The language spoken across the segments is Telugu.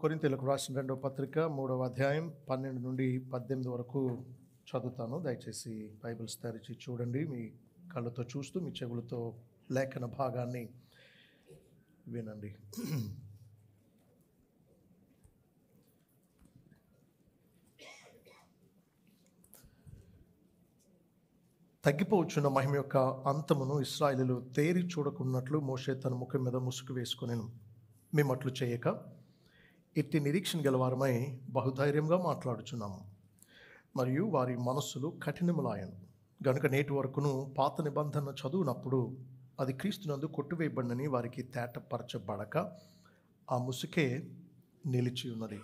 కొరింథీయులకు రాసిన 2వ పత్రిక 3వ అధ్యాయం 12 నుండి 18 వరకు చదువుతాను. దయచేసి బైబిల్స్ తెరిచి చూడండి. మీ కళ్ళతో చూస్తూ మీ చెవులతో లేఖన భాగాన్ని వినండి. తగ్గిపోవచ్చున్న మహిమ యొక్క అంతమును ఇశ్రాయేలీయులు తేరి చూడకున్నట్లు మోషే తన ముఖం మీద ముసుగు వేసుకొనెను. మేమట్లు చేయక ఇట్టి నిరీక్షణ గలవారమై బహుధైర్యంగా మాట్లాడుచున్నాము. మరియు వారి మనస్సులు కఠినములాయను గనుక నేటి వరకును పాత నిబంధన చదువునప్పుడు అది క్రీస్తునందు కొట్టువేయబడినని వారికి తేటపరచబడక ఆ ముసుకే నిలిచి ఉన్నది.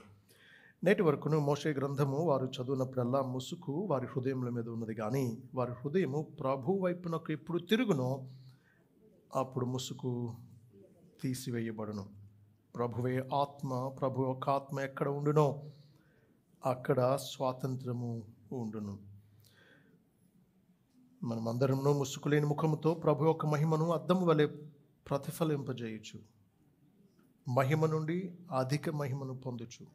నేటి వరకును మోషే గ్రంథము వారు చదువునప్పుడల్లా ముసుకు వారి హృదయముల మీద ఉన్నది, కానీ వారి హృదయము ప్రభు వైపునకు ఎప్పుడు తిరుగునో అప్పుడు ముసుకు తీసివేయబడును. ప్రభువే ఆత్మ, ప్రభు యొక్క ఆత్మ ఎక్కడ ఉండునో అక్కడ స్వాతంత్రము ఉండును. మనమందరము ముసుకులేని ముఖముతో ప్రభు యొక్క మహిమను అద్దము వలె ప్రతిఫలింపజేయచ్చు, మహిమ నుండి అధిక మహిమను పొందొచ్చు.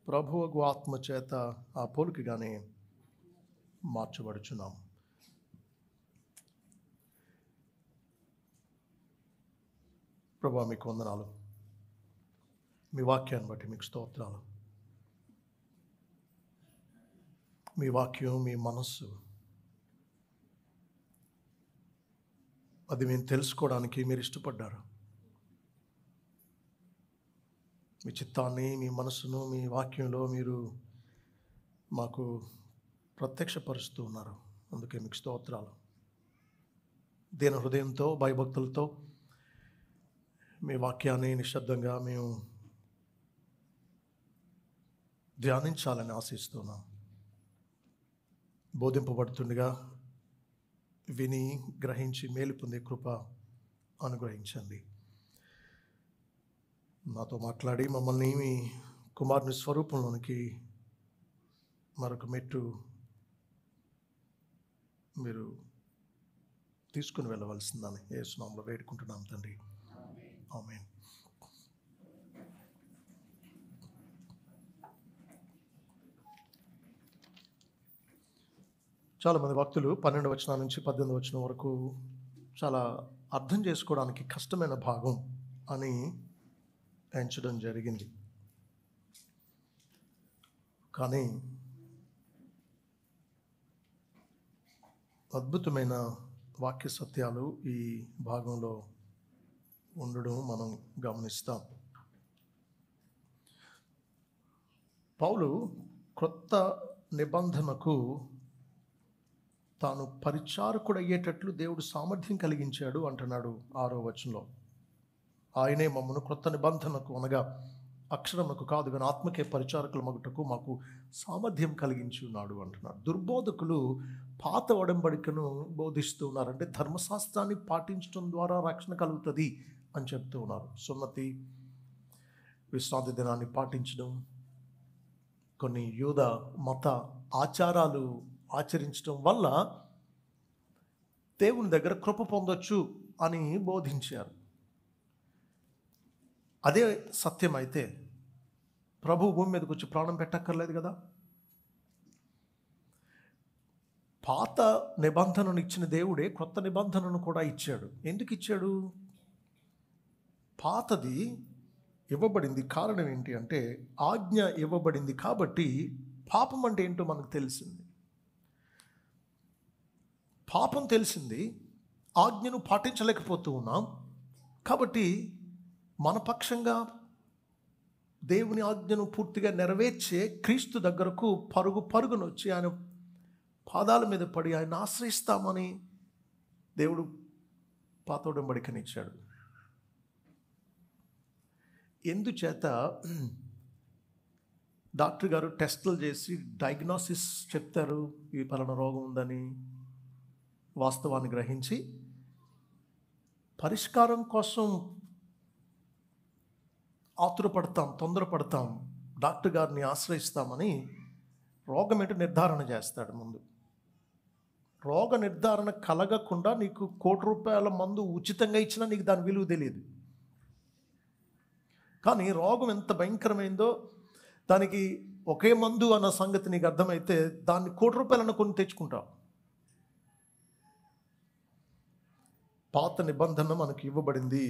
ప్రభువు ఆత్మ చేత ఆ పోలికగానే మార్చబడుచున్నాం. ప్రభువా, మీకు వందనాలు. మీ వాక్యాన్ని బట్టి మీకు స్తోత్రాలు. మీ వాక్యం, మీ మనస్సు, అది మేము తెలుసుకోవడానికి మీరు ఇష్టపడ్డారు. మీ చిత్తాన్ని, మీ మనస్సును మీ వాక్యంలో మీరు మాకు ప్రత్యక్షపరుస్తూ ఉన్నారు. అందుకే మీకు స్తోత్రాలు. దీన హృదయంతో, భయభక్తులతో మీ వాక్యాన్ని నిశ్శబ్దంగా మేము ధ్యానించాలని ఆశిస్తున్నాం. బోధింపబడుతుండగా విని గ్రహించి మేలు పొందే కృప అనుగ్రహించండి. నాతో మాట్లాడి మమ్మల్ని మీ కుమారుని స్వరూపంలోనికి మరొక మెట్టు మీరు తీసుకుని వెళ్ళవలసిందని యేసు నామములో వేడుకుంటున్నాం తండ్రి. ఆమేన్. చాలామంది భక్తులు 12వ వచనం నుంచి 18వ వచనం వరకు చాలా అర్థం చేసుకోవడానికి కష్టమైన భాగం అని ఎంచడం జరిగింది. కానీ అద్భుతమైన వాక్య సత్యాలు ఈ భాగంలో ఉండడం మనం గమనిస్తాం. పౌలు క్రొత్త నిబంధనకు తాను పరిచారకుడు అయ్యేటట్లు దేవుడు సామర్థ్యం కలిగించాడు అంటున్నాడు 6వ వచనంలో. ఆయనే మమ్మను క్రొత్త నిబంధనకు, అనగా అక్షరముకు కాదు కానీ ఆత్మకే పరిచారకుల మగుటకు మాకు సామర్థ్యం కలిగించి ఉన్నాడు అంటున్నాడు. దుర్బోధకులు పాత ఒడంబడికను బోధిస్తూ ఉన్నారు. అంటే ధర్మశాస్త్రాన్ని పాటించడం ద్వారా రక్షణ కలుగుతుంది అని చెప్తూ ఉన్నారు. సున్నతి, విశ్రాంతి దినాన్ని పాటించడం, కొన్ని యూద మత ఆచారాలు ఆచరించడం వల్ల దేవుని దగ్గర కృప పొందొచ్చు అని బోధించారు. అదే సత్యం అయితే ప్రభు భూమి మీదకి వచ్చి ప్రాణం పెట్టక్కర్లేదు కదా. పాత నిబంధనను ఇచ్చిన దేవుడే క్రొత్త నిబంధనను కూడా ఇచ్చాడు. ఎందుకు ఇచ్చాడు? పాతది ఇవ్వబడింది. కారణం ఏంటి అంటే ఆజ్ఞ ఇవ్వబడింది కాబట్టి పాపం అంటే ఏంటో మనకు తెలిసింది. పాపం తెలిసింది, ఆజ్ఞను పాటించలేకపోతూ ఉన్నాం. కాబట్టి మన పక్షంగా దేవుని ఆజ్ఞను పూర్తిగా నెరవేర్చే క్రీస్తు దగ్గరకు పరుగును వచ్చి ఆయన పాదాల మీద పడి ఆయన ఆశ్రయిస్తామని దేవుడు పాత ఒడంబడికనిచ్చాడు. ఎందుచేత డాక్టర్ గారు టెస్టులు చేసి డయాగ్నోసిస్ చెప్తారు, ఈ పలానా రోగం ఉందని. వాస్తవాన్ని గ్రహించి పరిష్కారం కోసం ఆతురపడతాం, తొందరపడతాం, డాక్టర్ గారిని ఆశ్రయిస్తామని రోగం ఏంటో నిర్ధారణ చేస్తాడు ముందు. రోగ నిర్ధారణ కలగకుండా నీకు ₹1,00,00,000 మందు ఉచితంగా ఇచ్చినా నీకు దాని విలువ తెలియదు. కానీ రోగం ఎంత భయంకరమైందో, దానికి ఒకే మందు అన్న సంగతి నీకు అర్థమైతే దాన్ని ₹1,00,00,000 కొని తెచ్చుకుంటావు. పాత నిబంధన మనకు ఇవ్వబడింది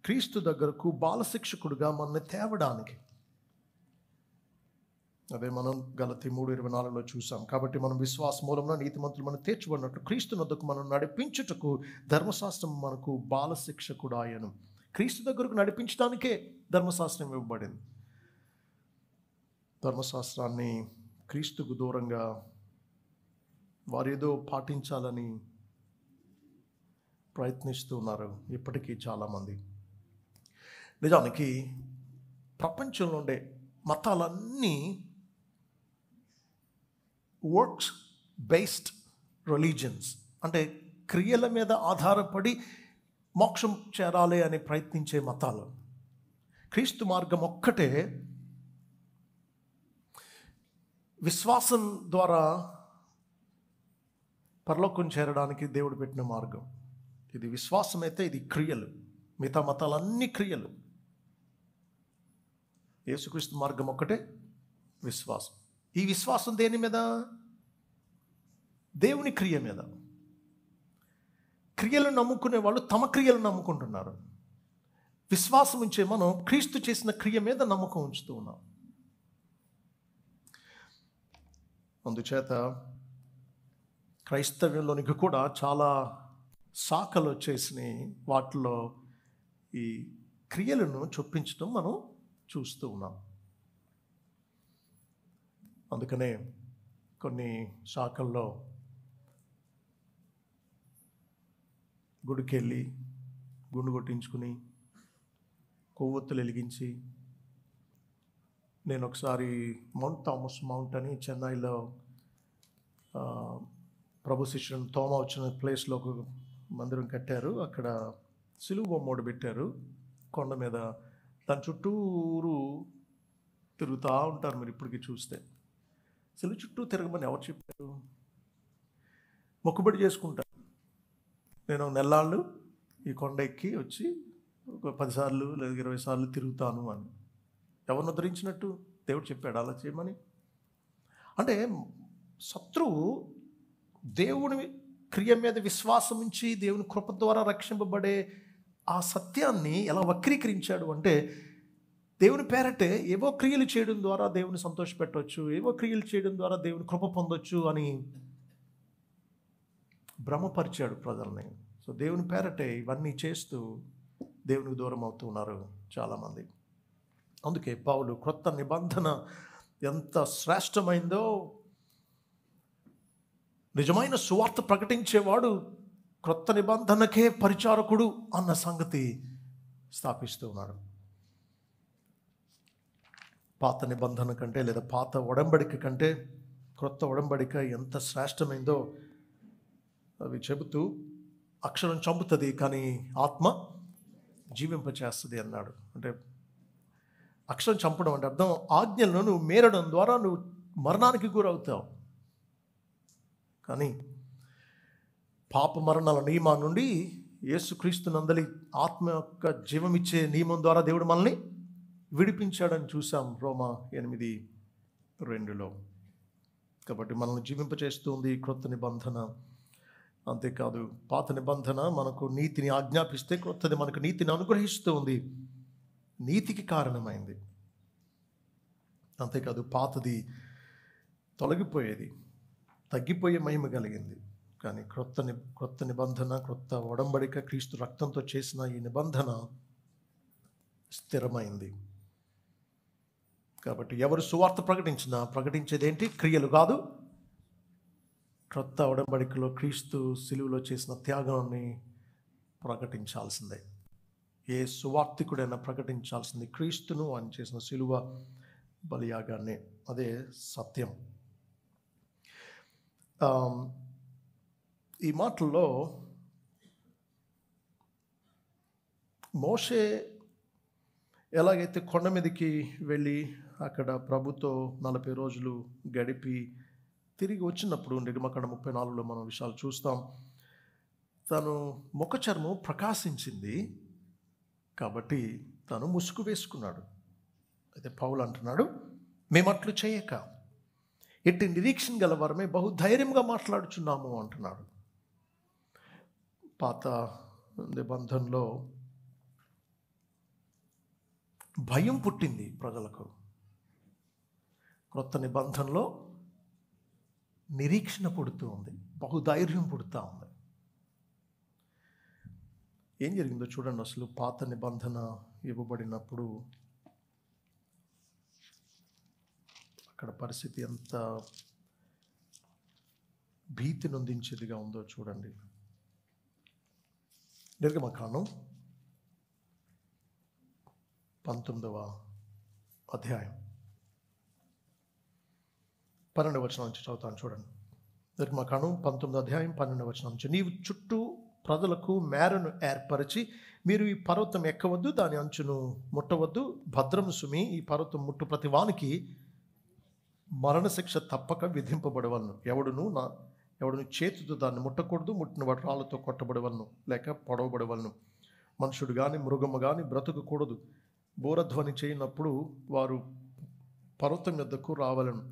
క్రీస్తు దగ్గరకు బాలశిక్షకుడుగా మనల్ని తేవడానికి. అదే మనం గలతీ 3:24 చూసాం. కాబట్టి మనం విశ్వాస మూలంలో నీతిమంతులు మనం తీర్చబడినట్టు క్రీస్తు వద్దకు మనం నడిపించుటకు ధర్మశాస్త్రం మనకు బాలశిక్షకుడు ఆయను. క్రీస్తు దగ్గరకు నడిపించడానికే ధర్మశాస్త్రం ఇవ్వబడింది. ధర్మశాస్త్రాన్ని క్రీస్తుకు దూరంగా వారేదో పాటించాలని ప్రయత్నిస్తూ ఉన్నారు ఇప్పటికీ చాలామంది. నిజానికి ప్రపంచంలో ఉండే మతాలన్నీ వర్క్స్ బేస్డ్ రిలీజియన్స్, అంటే క్రియల మీద ఆధారపడి మోక్షం చేరాలి అని ప్రయత్నించే మతాలు. క్రీస్తు మార్గం ఒక్కటే విశ్వాసం ద్వారా పరలోకం చేరడానికి దేవుడు పెట్టిన మార్గం. ఇది విశ్వాసం అయితే ఇది క్రియలు. మిగతా మతాలన్నీ క్రియలు. యేసుక్రీస్తు మార్గం ఒక్కటే విశ్వాసం. ఈ విశ్వాసం దేని మీద? దేవుని క్రియ మీద. క్రియలు నమ్ముకునే వాళ్ళు తమ క్రియలు నమ్ముకుంటున్నారు. విశ్వాసం ఉంచే మనం క్రీస్తు చేసిన క్రియ మీద నమ్మకం ఉంచుతూ ఉన్నాం. అందుచేత క్రైస్తవ్యంలోనికి కూడా చాలా శాఖలు వచ్చేసినాయి. వాటిలో ఈ క్రియలను చొప్పించడం మనం చూస్తూ ఉన్నాం. అందుకనే కొన్ని శాఖల్లో గుడికి వెళ్ళి గుండు కొట్టించుకుని కొవ్వొత్తులు వెలిగించి, నేను ఒకసారి మౌంట్ థామస్ మౌంట్ అని చెన్నైలో ప్రభు శిష్యుని తోమ వచ్చిన ప్లేస్లో ఒక మందిరం కట్టారు. అక్కడ సిలువ బొమ్మ పెట్టారు కొండ మీద. దాని చుట్టూరు తిరుగుతూ ఉంటారు. మీరు ఇప్పటికీ చూస్తే సిలువ చుట్టూ తిరగమని ఎవరు చెప్పారు? మొక్కుబడి చేసుకుంటారు. నేను నెల్లాళ్ళు ఈ కొండ ఎక్కి వచ్చి ఒక 10 సార్లు లేదా 20 సార్లు తిరుగుతాను అని. ఎవరిని ఉద్ధరించినట్టు? దేవుడు చెప్పాడు అలా చేయమని. అంటే శత్రువు దేవుని క్రియ మీద విశ్వాసం ఉంచి దేవుని కృప ద్వారా రక్షింపబడే ఆ సత్యాన్ని ఎలా వక్రీకరించాడు అంటే, దేవుని పేరటే ఏవో క్రియలు చేయడం ద్వారా దేవుని సంతోషపెట్టవచ్చు, ఏవో క్రియలు చేయడం ద్వారా దేవుని కృప పొందొచ్చు అని భ్రమపరిచాడు ప్రజల్ని. సో దేవుని పేరటే ఇవన్నీ చేస్తూ దేవునికి దూరం అవుతూ ఉన్నారు చాలామంది. అందుకే పౌలు క్రొత్త నిబంధన ఎంత శ్రేష్టమైందో, నిజమైన సువార్త ప్రకటించేవాడు క్రొత్త నిబంధనకే పరిచారకుడు అన్న సంగతి స్థాపిస్తూ ఉన్నాడు. పాత నిబంధన కంటే లేదా పాత ఒడంబడిక కంటే క్రొత్త ఒడంబడిక ఎంత శ్రేష్టమైందో అవి చెబుతూ, అక్షరం చంపుతుంది కానీ ఆత్మ జీవింపచేస్తుంది అన్నాడు. అంటే అక్షరం చంపడం అంటే అర్థం ఆజ్ఞలను నువ్వు మేరడం ద్వారా నువ్వు మరణానికి గురవుతావు. కానీ పాప మరణాల నియమం నుండి యేసుక్రీస్తు నందలి ఆత్మ యొక్క జీవమిచ్చే నియమం ద్వారా దేవుడు మనల్ని విడిపించాడని చూసాం రోమా 8:2. కాబట్టి మనల్ని జీవింపచేస్తుంది క్రొత్త నిబంధన. అంతేకాదు పాత నిబంధన మనకు నీతిని ఆజ్ఞాపిస్తే, క్రొత్తది మనకు నీతిని అనుగ్రహిస్తూ ఉంది, నీతికి కారణమైంది. అంతేకాదు పాతది తొలగిపోయేది, తగ్గిపోయే మహిమ కలిగింది. కానీ క్రొత్త నిబంధన, క్రొత్త ఒడంబడిక, క్రీస్తు రక్తంతో చేసిన ఈ నిబంధన స్థిరమైంది. కాబట్టి ఎవరు సువార్త ప్రకటించినా ప్రకటించేదేంటి? క్రియలు కాదు. క్రొత్త ఒడంబడికలో క్రీస్తు సిలువలో చేసిన త్యాగాన్ని ప్రకటించాల్సిందే. ఏ సువార్తికుడైనా ప్రకటించాల్సింది క్రీస్తును అని చేసిన సిలువ బలియాగాన్ని. అదే సత్యం. ఈ మాటల్లో మోషే ఎలాగైతే కొండ మీదకి వెళ్ళి అక్కడ ప్రభుతో 40 రోజులు గడిపి తిరిగి వచ్చినప్పుడు నిర్గమకాండ 34లో మనం విషయాలు చూస్తాం. తను ముఖ చర్మం ప్రకాశించింది కాబట్టి తను ముసుగు వేసుకున్నాడు. అయితే పౌలు అంటున్నాడు, మేమట్లు చేయక ఎట్టి నిరీక్షణ గలవారమే బహుధైర్యంగా మాట్లాడుచున్నాము అంటున్నాడు. పాత నిబంధనలో భయం పుట్టింది ప్రజలకు. క్రొత్త నిబంధనలో నిరీక్షణ పుడుతూ ఉంది, బహుధైర్యం పుడుతూ ఉంది. ఏం జరిగిందో చూడండి. అసలు పాత నిబంధన ఇవ్వబడినప్పుడు అక్కడ పరిస్థితి ఎంత భీతి నొందించేదిగా ఉందో చూడండి. నిర్గమకాండం 19వ అధ్యాయం 12వ వచనం నుంచి చదువుతాను చూడండి. నిర్గమకాండం 19వ అధ్యాయం 12వ వచనం నుంచి, నీవు చుట్టూ ప్రజలకు మేరను ఏర్పరిచి, మీరు ఈ పర్వతం ఎక్కవద్దు, దాని అంచును ముట్టవద్దు, భద్రము సుమి, ఈ పర్వతం ముట్టు ప్రతి వానికి మరణశిక్ష తప్పక విధింపబడవలను. ఎవడును చేతితో దాన్ని ముట్టకూడదు, ముట్టిన వాడు రాళ్ళతో కొట్టబడవలను లేక పొడవబడవలను. మనుషుడు కానీ మృగము కానీ బ్రతుకకూడదు. బోరధ్వని చేయనప్పుడు వారు పర్వతం యొద్దకు రావాలను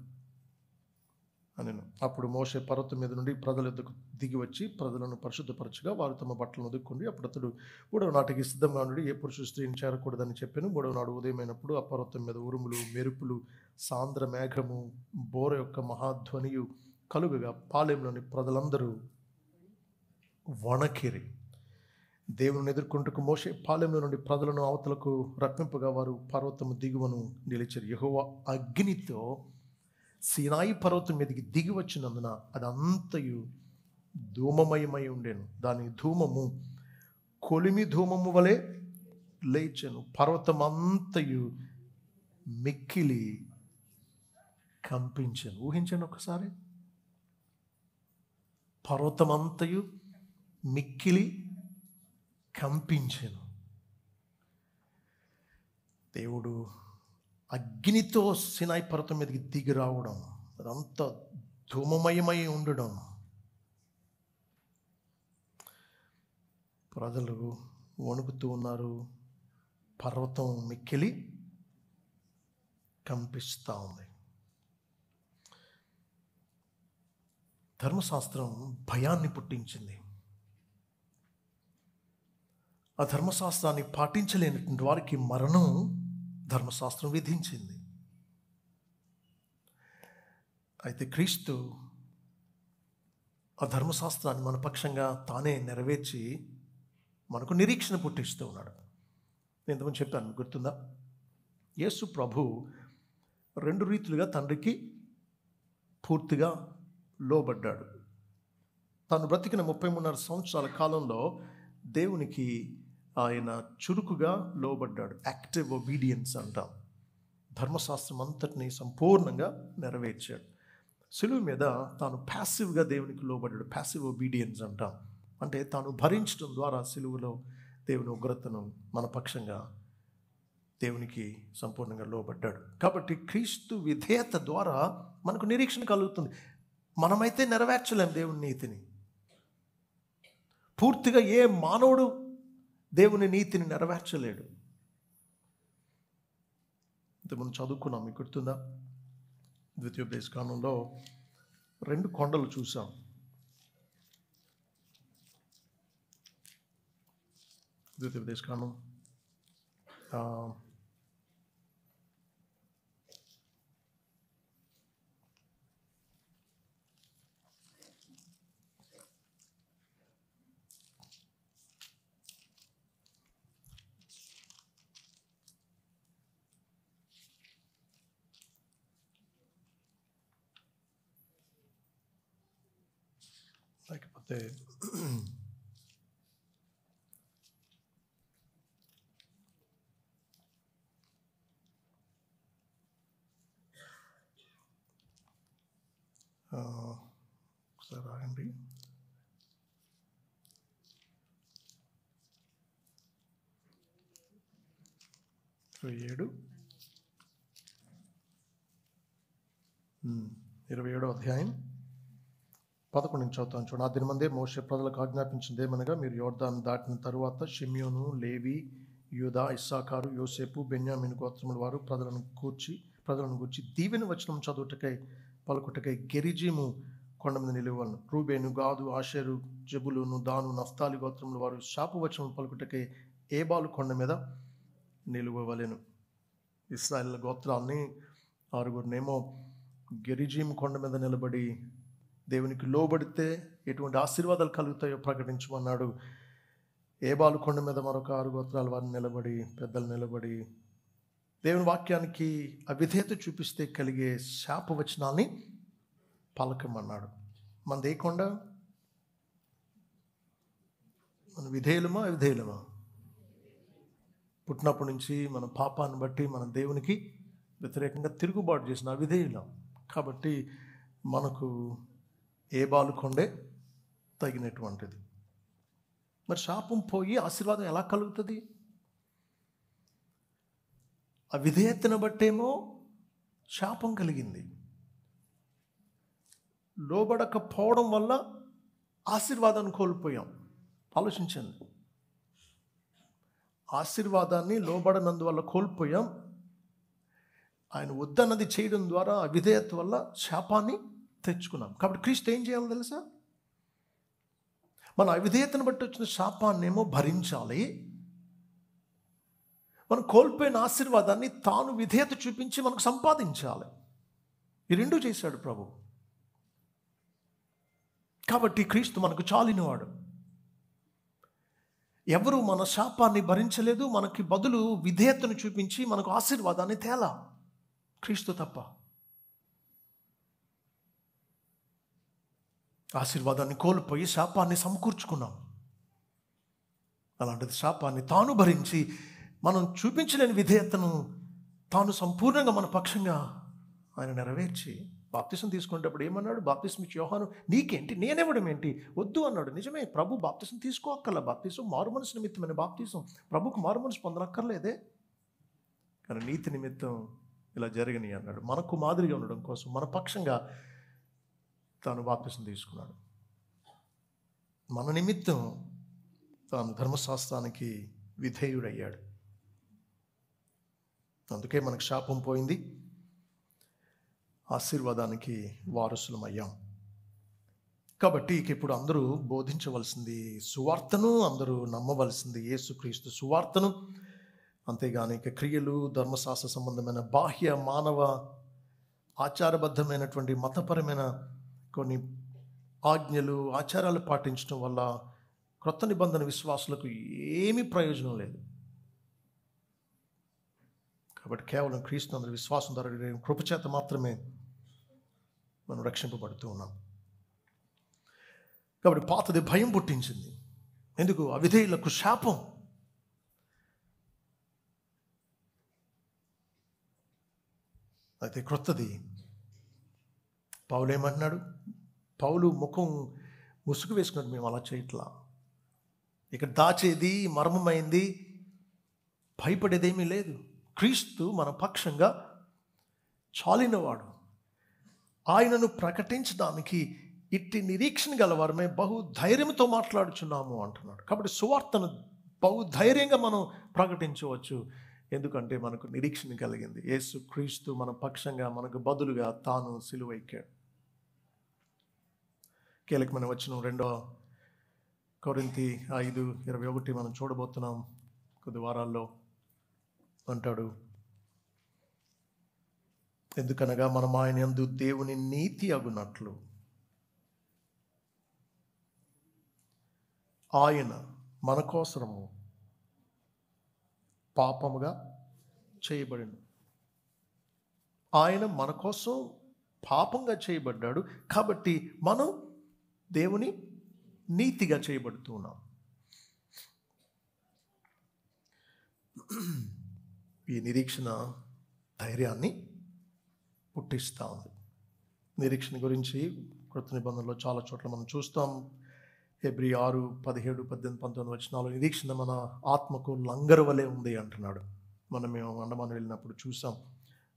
అని. అప్పుడు మోషే పర్వతం మీద నుండి ప్రజల యొద్దకు దిగి వచ్చి ప్రజలను పరిశుద్ధపరచుగా వారు తమ బట్టలను ఒదుక్కుండి, అప్పుడు అతడు 3వ నాటికి సిద్ధంగా నుండి ఏ పురుషుడు స్త్రీని చేరకూడదని చెప్పాను. 3వ నాడు ఉదయమైనప్పుడు ఆ పర్వతం మీద ఉరుములు, మెరుపులు, సాంద్ర మేఘము, బోర యొక్క మహాధ్వనియు కలుగగా పాలెంలోని ప్రజలందరూ వణకిరి. దేవుని ఎదుర్కొంటకు మోషే పాలెంలో నుండి ప్రజలను అవతలకు రప్పింపగా వారు పర్వతము దిగువను నిలిచారు. యెహోవా అగ్నితో సీనాయి పర్వతం మీదకి దిగి వచ్చినందున అదంతయు ధూమమయమై ఉండేను. దాని ధూమము కొలిమి ధూమము వలె లేచెను. పర్వతం అంతయు మిక్కిలి కంపించెను. ఊహించండి ఒకసారి, పర్వతం అంతయు మిక్కిలి కంపించెను. దేవుడు అగ్నితో సినాయి పర్వతం మీదకి దిగి రావడం, అదంతా ధూమమయమై ఉండడం, ప్రజలు వణుకుతూ ఉన్నారు. పర్వతం మిక్కిలి కంపిస్తూ ఉంది. ధర్మశాస్త్రం భయాన్ని పుట్టించింది. ఆ ధర్మశాస్త్రాన్ని పాటించలేనటువంటి వారికి మరణం ధర్మశాస్త్రం విధించింది. అయితే క్రీస్తు ఆ ధర్మశాస్త్రాన్ని మన పక్షంగా తానే నెరవేర్చి మనకు నిరీక్షణ పుట్టిస్తూ ఉన్నాడు. నేను ఇంతకుముందు చెప్పాను, గుర్తుందా? యేసు ప్రభు 2 రీతులుగా తండ్రికి పూర్తిగా లోబడ్డాడు. తాను బ్రతికిన 33.5 సంవత్సరాల కాలంలో దేవునికి ఆయన చురుకుగా లోబడ్డాడు. యాక్టివ్ ఒబీడియన్స్ అంటాం. ధర్మశాస్త్రం అంతటిని సంపూర్ణంగా నెరవేర్చాడు. సిలువ మీద తాను ప్యాసివ్గా దేవునికి లోబడ్డాడు. ప్యాసివ్ ఒబీడియన్స్ అంటాం. అంటే తాను భరించడం ద్వారా సిలువలో దేవుని ఉగ్రతను మన పక్షంగా దేవునికి సంపూర్ణంగా లోబడ్డాడు. కాబట్టి క్రీస్తు విధేయత ద్వారా మనకు నిరీక్షణ కలుగుతుంది. మనమైతే నెరవేర్చలేం దేవుని నీతిని. పూర్తిగా ఏ మానవుడు దేవుని నీతిని నెరవేర్చలేడు. ఇంతకుముందు చదువుకున్నాం, మీకు గుర్తుందా? ద్వితీయోపదేశకాండంలో 2 కొండలు చూసాం. ద్వితీయోపదేశకాండం ఒకసారి రాయండి. 27వ అధ్యాయం 11 నుంచి చదువుతాను చూడండి. ఆ దినమందే మోషే ప్రజలకు ఆజ్ఞాపించింది ఏమనగా, మీరు యోర్దాను దాటిన తరువాత షిమ్యోను, లేవి, యూదా, ఇస్సాకారు, యోసేపు, బెన్యామీను గోత్రముల వారు ప్రజలను గూర్చి దీవెన వచనం చదువుటకై పలుకుటకై గెరిజీము కొండ మీద నిలువలను. రూబేను, గాదు, ఆషేరు, జబులును, దాను, నఫ్తాలి గోత్రముల వారు శాపవచనం పలుకుటకై ఏబాలు కొండ మీద నిలువవలెను. ఇశ్రాయేలు గోత్రాన్ని 6గురినేమో గెరిజీము కొండ మీద నిలబడి దేవునికి లోబడితే ఎటువంటి ఆశీర్వాదాలు కలుగుతాయో ప్రకటించమన్నాడు. ఏబాలు కొండ మీద మరొక 6 గోత్రాల వారిని నిలబడి, పెద్దలు నిలబడి దేవుని వాక్యానికి అవిధేయత చూపిస్తే కలిగే శాపవచనాన్ని పలకమన్నాడు. మనది ఏ కొండ? మన విధేయులమా అవిధేయులమా? పుట్టినప్పటి నుంచి మన పాపాన్ని బట్టి మన దేవునికి వ్యతిరేకంగా తిరుగుబాటు చేసిన అవిధేయులం. కాబట్టి మనకు ఏబాలు కొండే తగినటువంటిది. మరి శాపం పోయి ఆశీర్వాదం ఎలా కలుగుతుంది? అవిధేయతను బట్టేమో శాపం కలిగింది. లోబడకపోవడం వల్ల ఆశీర్వాదాన్ని కోల్పోయాం. ఆలోచించండి, ఆశీర్వాదాన్ని లోబడనందువల్ల కోల్పోయాం. ఆయన వద్దన్నది చేయడం ద్వారా అవిధేయత వల్ల శాపాన్ని తెచ్చుకున్నాం. కాబట్టి క్రీస్తు ఏం చేయాలో తెలుసా? మన అవిధేయతను బట్టి వచ్చిన శాపాన్ని ఏమో భరించాలి, మనం కోల్పోయిన ఆశీర్వాదాన్ని తాను విధేయత చూపించి మనకు సంపాదించాలి. ఈ రెండూ చేశాడు ప్రభు. కాబట్టి క్రీస్తు మనకు చాలినవాడు. ఎవరు మన శాపాన్ని భరించలేదు, మనకి బదులు విధేయతను చూపించి మనకు ఆశీర్వాదాన్ని తేలా, క్రీస్తు తప్ప. ఆశీర్వాదాన్ని కోల్పోయి శాపాన్ని సమకూర్చుకున్నాం. అలాంటిది శాపాన్ని తాను భరించి మనం చూపించలేని విధేయతను తాను సంపూర్ణంగా మన పక్షంగా ఆయన నెరవేర్చి బాప్తిసం తీసుకునేటప్పుడు ఏమన్నాడు? బాప్తిసం ఇచ్చి యోహాను, నీకేంటి, నేనివ్వడం ఏంటి, వద్దు అన్నాడు. నిజమే, ప్రభు బాప్తిసం తీసుకోక్కర్లే. బాప్తిసం మారు మనసు నిమిత్తమైన బాప్తిసం. ప్రభుకు మారు మనసు పొందనక్కర్లేదే, కానీ నీతి నిమిత్తం ఇలా జరగని అన్నాడు. మనకు మాదిరిగా ఉండడం కోసం మన పక్షంగా తాను బాప్తిసం తీసుకున్నాడు. మన నిమిత్తం తాను ధర్మశాస్త్రానికి విధేయుడయ్యాడు. అందుకే మనకు శాపం పోయింది, ఆశీర్వాదానికి వారసులం అయ్యాం. కాబట్టి ఇప్పుడు అందరూ బోధించవలసింది సువార్తను, అందరూ నమ్మవలసింది యేసుక్రీస్తు సువార్తను. అంతేగాని ఇక క్రియలు, ధర్మశాస్త్ర సంబంధమైన బాహ్య మానవ ఆచారబద్ధమైనటువంటి మతపరమైన కొన్ని ఆజ్ఞలు, ఆచారాలు పాటించడం వల్ల క్రొత్త నిబంధన విశ్వాసులకు ఏమీ ప్రయోజనం లేదు. కాబట్టి కేవలం క్రీస్తు అందరి విశ్వాసం ద్వారా కృపచేత మాత్రమే మనం రక్షింపబడుతూ ఉన్నాం. కాబట్టి పాతది భయం పుట్టించింది. ఎందుకు? అవిధేయులకు శాపం. అయితే క్రొత్తది పౌలు ఏమంటున్నాడు? పౌలు ముఖం ముసుగు వేసుకున్నాడు, మేము అలా చేయట్లా. ఇక్కడ దాచేది మర్మమైంది, భయపడేదేమీ లేదు. క్రీస్తు మన పక్షంగా చాలినవాడు. ఆయనను ప్రకటించడానికి ఇట్టి నిరీక్షణ గలవారమే బహు ధైర్యంతో మాట్లాడుచున్నాము అంటున్నాడు. కాబట్టి సువార్తను బహు ధైర్యంగా మనం ప్రకటించవచ్చు. ఎందుకంటే మనకు నిరీక్షణ కలిగింది. యేసు క్రీస్తు మన పక్షంగా, మనకు బదులుగా తాను సిలువ ఎక్కాడు. కీలకమైన వచనం 2 కొరింథీ 5:21 మనం చూడబోతున్నాం కొద్ది వారాల్లో. అంటాడు, ఎందుకనగా మనం ఆయన యందు దేవుని నీతి అగునట్లు ఆయన మన కోసము పాపముగా చేయబడింది. ఆయన మన కోసం పాపంగా చేయబడ్డాడు. కాబట్టి మనం దేవుని నీతిగా చేయబడుతూ ఉన్నాం. ఈ నిరీక్షణ ధైర్యాన్ని పుట్టిస్తూ ఉంది. నిరీక్షణ గురించి క్రొత్త నిబంధనలో చాలా చోట్ల మనం చూస్తాం. హెబ్రీ 6:17, 18, 19 వచనాలు నిరీక్షణ మన ఆత్మకు లంగరు వలె ఉంది అంటున్నాడు. మేము అండమాన్ వెళ్ళినప్పుడు చూసాం,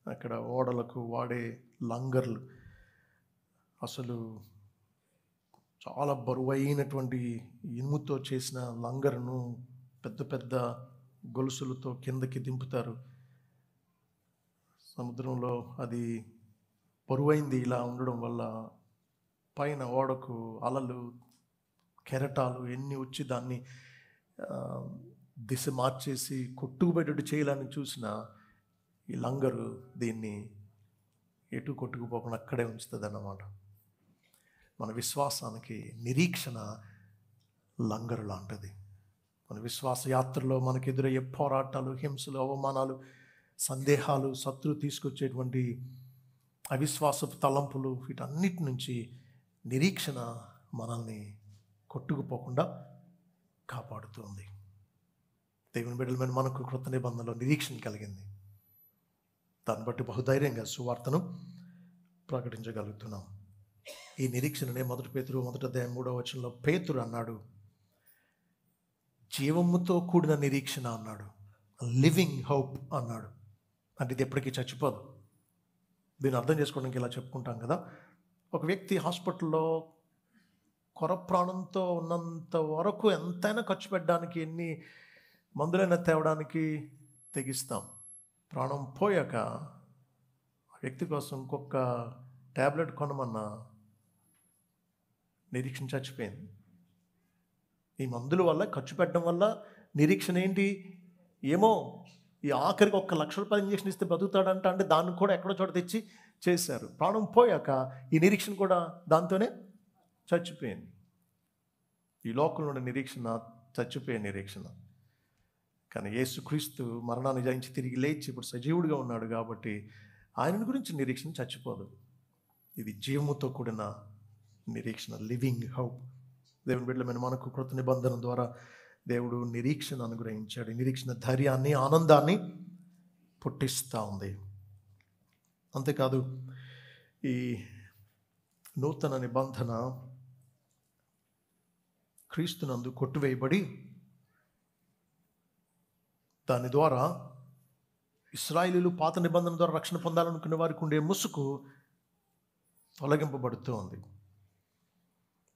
అక్కడ ఓడలకు వాడే లంగర్లు అసలు చాలా బరువైనటువంటి ఇనుముతో చేసిన లంగర్ను పెద్ద పెద్ద గొలుసులతో కిందకి దింపుతారు. సముద్రంలో అది బరువైంది. ఇలా ఉండడం వల్ల పైన ఓడకు అలలు, కెరటాలు ఎన్ని వచ్చి దాన్ని దిశ మార్చేసి కొట్టుకుపోయేటట్టు చేయాలని చూసిన ఈ లంగరు దీన్ని ఎటు కొట్టుకుపోకుండా అక్కడే ఉంచుతుంది అన్నమాట. మన విశ్వాసానికి నిరీక్షణ లంగరు లాంటిది. మన విశ్వాస యాత్రలో మనకు ఎదురయ్యే పోరాటాలు, హింసలు, అవమానాలు, సందేహాలు, శత్రువు తీసుకొచ్చేటువంటి అవిశ్వాసపు తలంపులు, వీటన్నిటి నుంచి నిరీక్షణ మనల్ని కొట్టుకుపోకుండా కాపాడుతుంది. దేవుని బిడ్డల మీద మనకు కృత నిబంధనలో నిరీక్షణ కలిగింది. దాన్ని బట్టి బహుధైర్యంగా సువార్తను ప్రకటించగలుగుతున్నాం. ఈ నిరీక్షణనే 1 పేతురు 1:3 పేతురు అన్నాడు, జీవముతో కూడిన నిరీక్షణ అన్నాడు, లివింగ్ హోప్ అన్నాడు. అంటే ఇది ఎప్పటికీ చచ్చిపోదు. దీన్ని అర్థం చేసుకోవడానికి ఇలా చెప్పుకుంటాం కదా, ఒక వ్యక్తి హాస్పిటల్లో కొర ప్రాణంతో ఉన్నంత వరకు ఎంతైనా ఖర్చు పెట్టడానికి, ఎన్ని మందులైనా తేవడానికి తెగిస్తాం. ప్రాణం పోయాక ఆ వ్యక్తి కోసం ఇంకొక ట్యాబ్లెట్ కొనమన్నా నిరీక్షణ చచ్చిపోయింది. ఈ మందుల వల్ల, ఖర్చు పెట్టడం వల్ల నిరీక్షణ ఏంటి? ఏమో ఈ ఆఖరికి 1 లక్ష రూపాయలు ఇంజక్షన్ ఇస్తే బతుకుతాడంట. అంటే దాన్ని కూడా ఎక్కడో చోట తెచ్చి చేశారు. ప్రాణం పోయాక ఈ నిరీక్షణ కూడా దాంతోనే చచ్చిపోయింది. ఈ లోకంలో ఉన్న నిరీక్షణ చచ్చిపోయే నిరీక్షణ. కానీ యేసుక్రీస్తు మరణాన్ని జయించి తిరిగి లేచి ఇప్పుడు సజీవుడిగా ఉన్నాడు కాబట్టి ఆయన గురించి నిరీక్షణ చచ్చిపోదు. ఇది జీవముతో కూడిన నిరీక్షణ, లివింగ్ హోప్. దేవుని బిడ్డలమైన మనకు కృత నిబంధన ద్వారా దేవుడు నిరీక్షణ అనుగ్రహించాడు. నిరీక్షణ ధైర్యాన్ని, ఆనందాన్ని పుట్టిస్తూ ఉంది. అంతేకాదు, ఈ నూతన నిబంధన క్రీస్తునందు కొట్టువేయబడి దాని ద్వారా ఇశ్రాయేలీయులు పాత నిబంధన ద్వారా రక్షణ పొందాలనుకునే వారికి ఉండే ముసుగు తొలగింపబడుతూ ఉంది.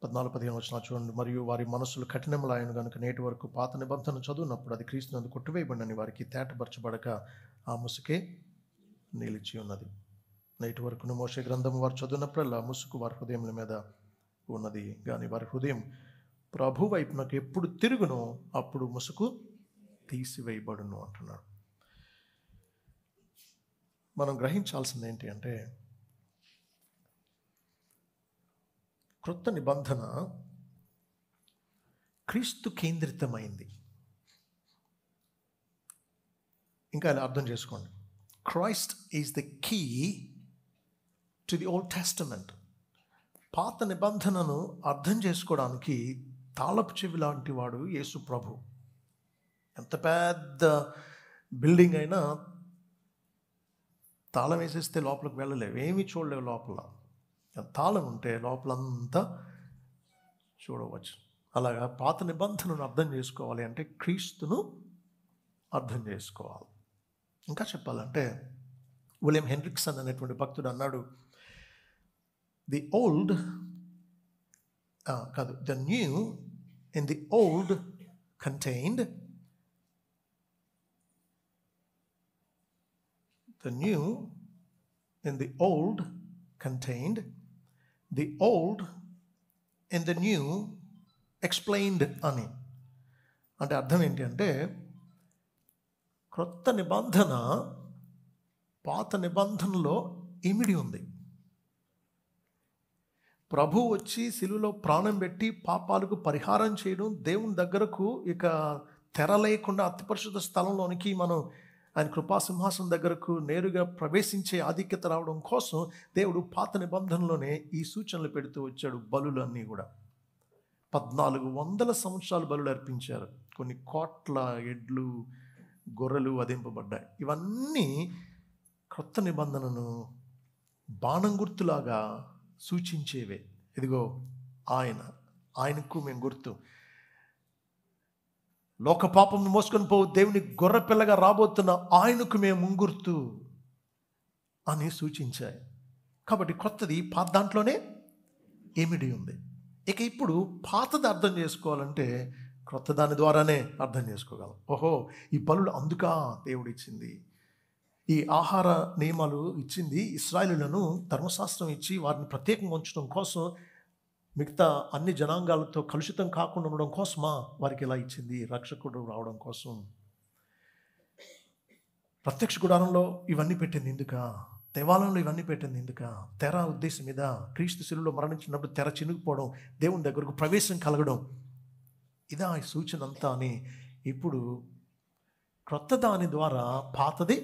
14-15 చూడండి. మరియు వారి మనసులు కఠినములాయను గనుక నేటి వరకు పాత నిబంధన చదువునప్పుడు అది క్రీస్తునందు కొట్టువేయబడినని వారికి తేటపరచబడక ఆ ముసుకే నిలిచి ఉన్నది. నేటి వరకు మోషే గ్రంథము వారు చదివినప్పుడల్లా ముసుగు వారి హృదయముల మీద ఉన్నది, కానీ వారి హృదయం ప్రభు వైపునకు ఎప్పుడు తిరుగునో అప్పుడు ముసుగు తీసివేయబడును అంటున్నాడు. మనం గ్రహించాల్సింది ఏంటి అంటే, క్రొత్త నిబంధన క్రీస్తు కేంద్రితమైంది. ఇంకా ఇలా అర్థం చేసుకోండి, Christ is the key to the old testament. పాత నిబంధనను అర్థం చేసుకోవడానికి తాళపు చెవి లాంటి వాడు యేసు ప్రభు. ఎంత పెద్ద బిల్డింగ్ అయినా తాళం వేసేస్తే లోపలికి వెళ్ళలేవు, ఏమీ చూడలేవు. లోపల తాళం ఉంటే లోపలంతా చూడవచ్చు. అలాగా పాత నిబంధనను అర్థం చేసుకోవాలి అంటే క్రీస్తును అర్థం చేసుకోవాలి. ఇంకా చెప్పాలంటే విలియం హెన్రిక్సన్ అనేటువంటి భక్తుడు అన్నాడు, ది ఓల్డ్ కాదు, the new in the old contained the new in the old contained the old in the new explained అని. అంటే అర్థం ఏంటి అంటే, క్రొత్త నిబంధన పాత నిబంధనలో ఇమిడి ఉంది. ప్రభు వచ్చి శిలువలో ప్రాణం పెట్టి పాపాలకు పరిహారం చేయడం, దేవుని దగ్గరకు ఇక తెర లేకుండా అతి పరిశుద్ధ స్థలంలోనికి మనం ఆయన కృపాసింహాసనం దగ్గరకు నేరుగా ప్రవేశించే ఆధిక్యత రావడం కోసం దేవుడు పాత నిబంధనలోనే ఈ సూచనలు పెడుతూ వచ్చాడు. బలులు అన్నీ కూడా 1400 సంవత్సరాలు బలులు అర్పించారు. కొన్ని కోట్ల ఎడ్లు, గొర్రెలు వధింపబడ్డాయి. ఇవన్నీ క్రొత్త నిబంధనను బాణం గుర్తులాగా సూచించేవే. ఇదిగో ఆయనకు మేము గుర్తు, లోక పాపం మోసుకొని పోవు దేవుని గొర్రె పిల్లగా రాబోతున్న ఆయనకు మేము ముంగుర్తు అని సూచించాయి. కాబట్టి కొత్తది పాత దాంట్లోనే ఏమిడి ఉంది. ఇక ఇప్పుడు పాతది అర్థం చేసుకోవాలంటే క్రొత్త దాని ద్వారానే అర్థం చేసుకోగలం. ఓహో, ఈ బలులు అందుకా దేవుడు ఇచ్చింది, ఈ ఆహార నియమాలు ఇచ్చింది ఇశ్రాయేలులను ధర్మశాస్త్రం ఇచ్చి వారిని ప్రత్యేకంగా ఉంచడం కోసం, మిగతా అన్ని జనాంగాలతో కలుషితం కాకుండా ఉండడం కోసమా వారికి ఇలా ఇచ్చింది? రక్షకుడు రావడం కోసం. ప్రత్యక్ష గుడారంలో ఇవన్నీ పెట్టింది ఎందుకా? దేవాలయంలో ఇవన్నీ పెట్టింది ఎందుకా? తెర ఉద్దేశం మీద. క్రీస్తు శిలువలో మరణించినప్పుడు తెర చినుగుపోవడం, దేవుని దగ్గరకు ప్రవేశం కలగడం, ఇదా ఈ సూచన అంతా అని ఇప్పుడు క్రొత్త దాని ద్వారా పాతది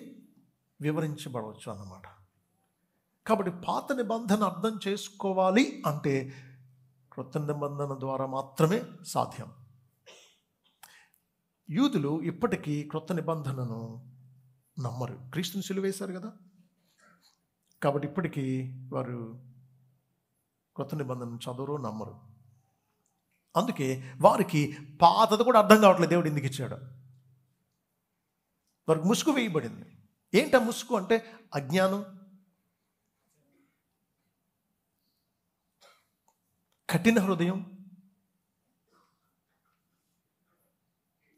వివరించబడవచ్చు అన్నమాట. కాబట్టి పాత నిబంధన అర్థం చేసుకోవాలి అంటే క్రొత్త నిబంధన ద్వారా మాత్రమే సాధ్యం. యూదులు ఇప్పటికీ క్రొత్త నిబంధనను నమ్మరు. క్రీస్తుని సిలువ వేశారు కదా, కాబట్టి ఇప్పటికీ వారు క్రొత్త నిబంధనను చదవరు, నమ్మరు. అందుకే వారికి పాతది కూడా అర్థం కావట్లేదు. దేవుడు ఎందుకు ఇచ్చాడు? వారికి ముసుగు వేయబడింది. ఏంటా ముసుగు అంటే? అజ్ఞానం, కఠిన హృదయం.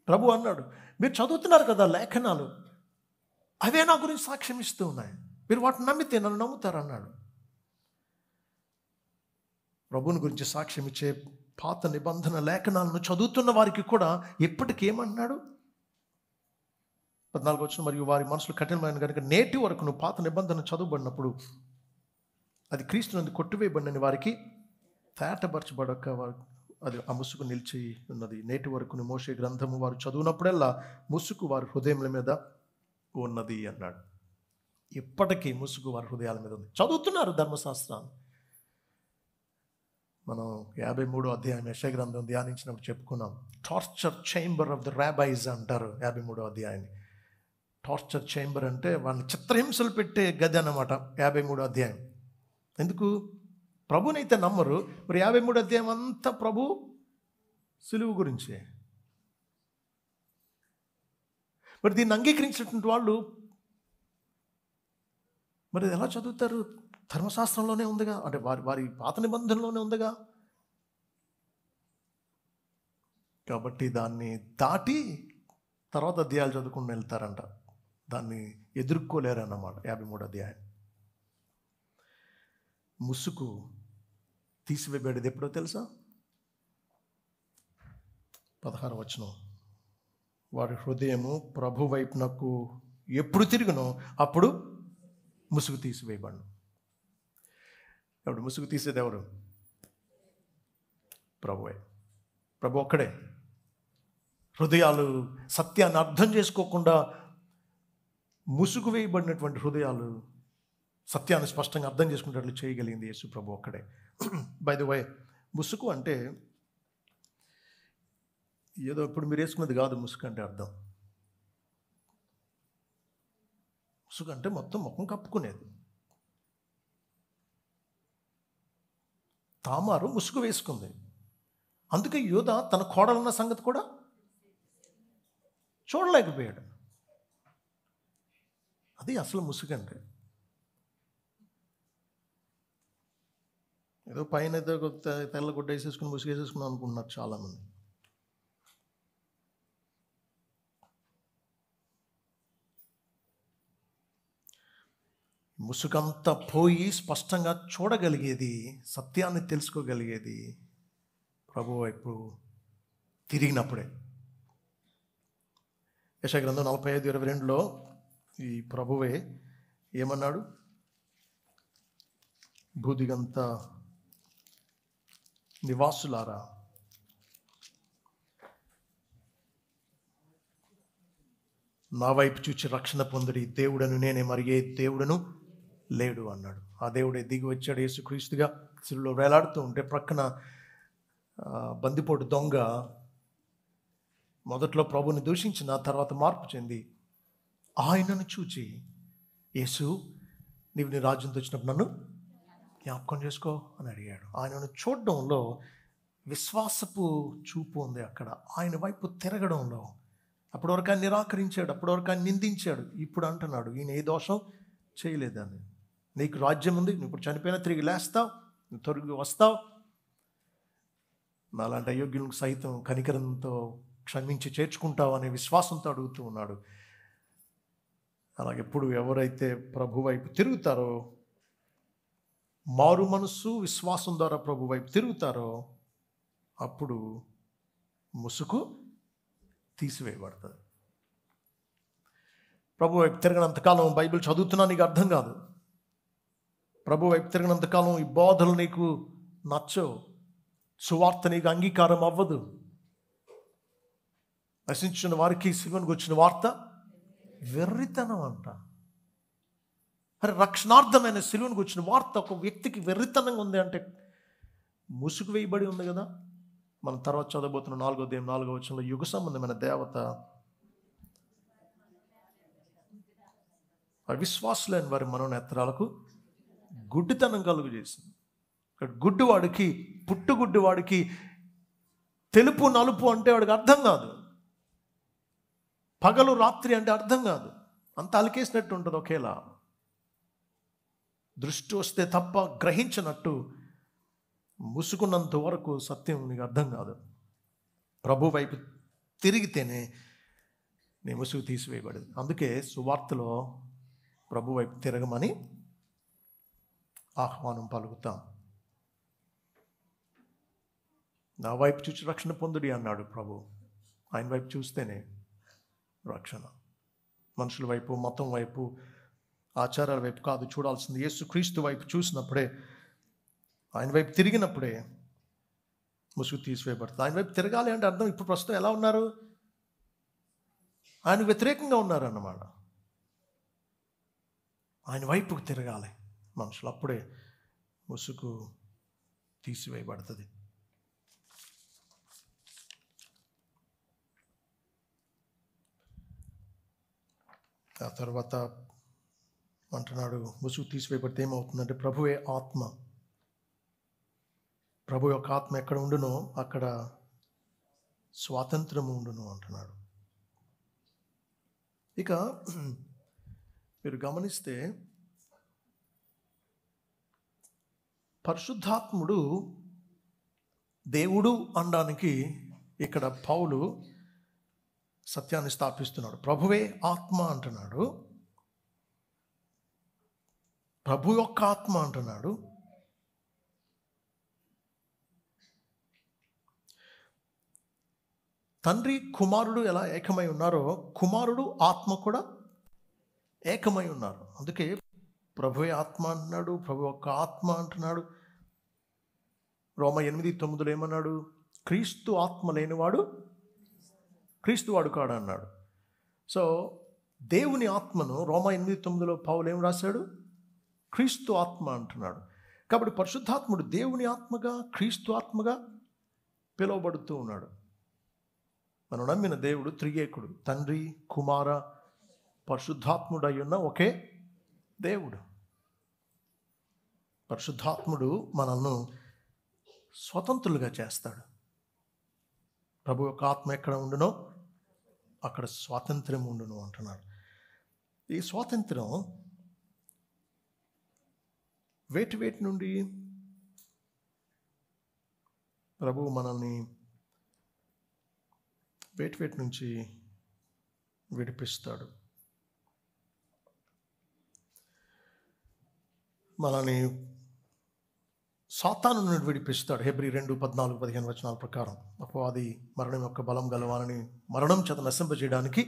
ప్రభు అన్నాడు, మీరు చదువుతున్నారు కదా లేఖనాలు, అవే నా గురించి సాక్ష్యం ఇస్తూ ఉన్నాయి, మీరు వాటిని నమ్మితే నన్ను నమ్ముతారు అన్నాడు. ప్రభువుని గురించి సాక్ష్యం ఇచ్చే పాత నిబంధన లేఖనాలను చదువుతున్న వారికి కూడా ఎప్పటికేమన్నాడు? 14 వచనం, మరియు వారి మనసులు కఠినమైన కనుక నేటి వరకు నువ్వు పాత నిబంధన చదువుబడినప్పుడు అది క్రీస్తునందు కొట్టివేయబడినని వారికి తేటపరచబడక అది ఆ ముసుగు నిలిచి ఉన్నది. నేటి వరకు మోషే గ్రంథము వారు చదువునప్పుడల్లా ముసుగు వారి హృదయముల మీద ఉన్నది అన్నాడు. ఇప్పటికీ ముసుగు వారి హృదయాల మీద ఉంది. చదువుతున్నారు ధర్మశాస్త్రాన్ని. మనం 53వ అధ్యాయం యెషయా గ్రంథం ధ్యానించినప్పుడు చెప్పుకున్నాం. టార్చర్ చేంబర్ ఆఫ్ ద రాబైస్ అంటారు 53వ అధ్యాయాన్ని. టార్చర్ చేంబర్ అంటే వాళ్ళని చిత్రహింసలు పెట్టే గది అన్నమాట 53వ అధ్యాయం. ఎందుకు? ప్రభునైతే నమ్మరు. మరి 53వ అధ్యాయం అంతా ప్రభు సిలువ గురించే. మరి దీన్ని అంగీకరించినటువంటి వాళ్ళు మరి ఎలా చదువుతారు? ధర్మశాస్త్రంలోనే ఉందిగా, అంటే వారి పాత నిబంధనలోనే ఉందిగా. కాబట్టి దాన్ని దాటి తర్వాత అధ్యాయాలు చదువుకుని వెళ్తారంట. దాన్ని ఎదుర్కోలేరన్నమాట 53వ అధ్యాయం. ముసుగు తీసివేయబడేది ఎప్పుడో తెలుసా? 16వ వచనం, వారి హృదయము ప్రభు వైపునకు ఎప్పుడు తిరుగునో అప్పుడు ముసుగు తీసివేయబడను. ఎవడు ముసుగు తీసేది? ఎవరు? ప్రభువే. ప్రభు ఒక్కడే. హృదయాలు సత్యాన్ని అర్థం చేసుకోకుండా ముసుగు వేయబడినటువంటి హృదయాలు సత్యాన్ని స్పష్టంగా అర్థం చేసుకునేటట్లు చేయగలిగింది యేసు ప్రభు ఒక్కడే. బై ది వే, ముసుగు అంటే ఏదో ఇప్పుడు మీరు వేసుకున్నది కాదు. ముసుగు అంటే అర్థం, ముసుగు అంటే మొత్తం ముఖం కప్పుకునేది. తామారు ముసుగు వేసుకుంది. అందుకే యోధ తన కోడలున్న సంగతి కూడా చూడలేకపోయాడు. అది అసలు ముసుగు అంటే. ఏదో పైన ఏదో తెల్ల గుడ్డ వేసేసుకుని ముసుగు వేసేసుకున్నాం అనుకుంటున్నారు చాలామంది. ముసుగంతా పోయి స్పష్టంగా చూడగలిగేది, సత్యాన్ని తెలుసుకోగలిగేది ప్రభు వైపు తిరిగినప్పుడే. యెషయా గ్రంథం 45:22లో ఈ ప్రభువే ఏమన్నాడు? భూదిగంత నివాసులారా, నా వైపు చూచి రక్షణ పొందుడి, దేవుడను నేనే, మరి ఏ దేవుడను లేడు అన్నాడు. ఆ దేవుడే దిగి వచ్చాడు యేసుక్రీస్తుగా. సిలువలో వేలాడుతూ ఉంటే ప్రక్కన బందిపోటు దొంగ మొదట్లో ప్రభుని దూషించిన తర్వాత మార్పు చెంది ఆయనను చూచి, యేసు నీవు నీ రాజ్యంతో వచ్చినప్పుడు నన్ను జ్ఞాపకం చేసుకో అని అడిగాడు. ఆయనను చూడడంలో విశ్వాసపు చూపు ఉంది అక్కడ. ఆయన వైపు తిరగడంలో. అప్పటి వరకు ఆయన నిరాకరించాడు, అప్పటి వరకు ఆయన నిందించాడు. ఇప్పుడు అంటున్నాడు ఈయన ఏ దోషం చేయలేదని. నీకు రాజ్యం ఉంది, నువ్వు ఇప్పుడు చనిపోయినా తిరిగి లేస్తావు, నువ్వు తిరిగి వస్తావు, నాలాంటి అయోగ్యులకు సైతం కనికరంతో క్షమించి చేర్చుకుంటావు అనే విశ్వాసంతో అడుగుతూ ఉన్నాడు. అలాగే ఎప్పుడు ఎవరైతే ప్రభు వైపు తిరుగుతారో, మారు మనస్సు విశ్వాసం ద్వారా ప్రభు వైపు తిరుగుతారో, అప్పుడు ముసుగు తీసివేయబడుతుంది. ప్రభు వైపు తిరగనంతకాలం బైబిల్ చదువుతున్నా నీకు అర్థం కాదు. ప్రభు వైపు తిరగనంతకాలం ఈ బోధలు నీకు నచ్చవు. సువార్త నీకు అంగీకారం అవ్వదు. నశించిన వారికి సిలువకు వచ్చిన వార్త వెర్రితనం అంట. అరే, రక్షణార్థమైన సిలువకు వచ్చిన వార్త ఒక వ్యక్తికి వెర్రితనంగా ఉంది అంటే ముసుగు వేయబడి ఉంది కదా. మనం తర్వాత చదవబోతున్న 4వ వచనంలో యుగ సంబంధమైన దేవత అవిశ్వాసులైన వారి మనోనేత్రాలకు గుడ్డితనం కలుగు చేసింది. ఇక్కడ గుడ్డివాడికి, పుట్టుగుడ్డివాడికి తెలుపు నలుపు అంటే వాడికి అర్థం కాదు. పగలు రాత్రి అంటే అర్థం కాదు. అంత అలికేసినట్టు ఉంటుంది ఒకేలా. దృష్టి వస్తే తప్ప గ్రహించినట్టు ముసుకున్నంత వరకు సత్యం నీకు అర్థం కాదు. ప్రభు వైపు తిరిగితేనే నీ ముసుగు తీసివేయబడింది. అందుకే సువార్తలో ప్రభు వైపు తిరగమని ఆహ్వానం పలుకుతాం. నా వైపు చూసి రక్షణ పొందుడి అన్నాడు ప్రభు. ఆయన వైపు చూస్తేనే రక్షణ. మనుషుల వైపు, మతం వైపు, ఆచారాల వైపు కాదు చూడాల్సింది. యేసుక్రీస్తు వైపు చూసినప్పుడే, ఆయన వైపు తిరిగినప్పుడే ముసుగు తీసివేయబడుతుంది. ఆయన వైపు తిరగాలి అంటే అర్థం ఇప్పుడు ప్రస్తుతం ఎలా ఉన్నారు? ఆయన వ్యతిరేకంగా ఉన్నారు అన్నమాట. ఆయన వైపుకు తిరగాలి మనుషులు, అప్పుడే ముసుగు తీసివేయబడుతుంది. ఆ తర్వాత అంటున్నాడు, ముసుగు తీసివేయబడితే ఏమవుతుందంటే ప్రభువే ఆత్మ. ప్రభు యొక్క ఆత్మ ఎక్కడ ఉండునో అక్కడ స్వాతంత్రము ఉండును అంటున్నాడు. ఇక మీరు గమనిస్తే పరిశుద్ధాత్ముడు దేవుడు అనడానికి ఇక్కడ పౌలు సత్యాన్ని స్థాపిస్తున్నాడు. ప్రభువే ఆత్మ అంటున్నాడు, ప్రభు యొక్క ఆత్మ అంటున్నాడు. తండ్రి కుమారుడు ఎలా ఏకమై ఉన్నారో కుమారుడు ఆత్మ కూడా ఏకమై ఉన్నారు. అందుకే ప్రభువే ఆత్మ అంటున్నాడు, ప్రభు యొక్క ఆత్మ అంటున్నాడు. రోమా 8:9 ఏమన్నాడు? క్రీస్తు ఆత్మ లేనివాడు క్రీస్తువాడు కాడు అన్నాడు. సో దేవుని ఆత్మను రోమా 8:9 పౌలు ఏం రాశాడు? క్రీస్తు ఆత్మ అంటున్నాడు. కాబట్టి పరిశుద్ధాత్ముడు దేవుని ఆత్మగా, క్రీస్తు ఆత్మగా పిలువబడుతూ ఉన్నాడు. మనం నమ్మిన దేవుడు త్రియేకుడు, తండ్రి, కుమార, పరిశుద్ధాత్ముడు అయి ఉన్న ఒకే దేవుడు. పరిశుద్ధాత్ముడు మనల్ని స్వతంత్రులుగా చేస్తాడు. ప్రభు యొక్క ఆత్మ ఎక్కడ ఉండునో అక్కడ స్వాతంత్ర్యం ఉండును అంటున్నాడు. ఈ స్వాతంత్రం వేటి నుండి ప్రభువు మనల్ని వేటి నుంచి విడిపిస్తాడు? మనల్ని సాతాను నుండి విడిపిస్తాడు. హెబ్రీ 2:14-15 వచనాల ప్రకారం అపవాది మరణం యొక్క బలం గలవాలని మరణం చేత నశింపజేయడానికి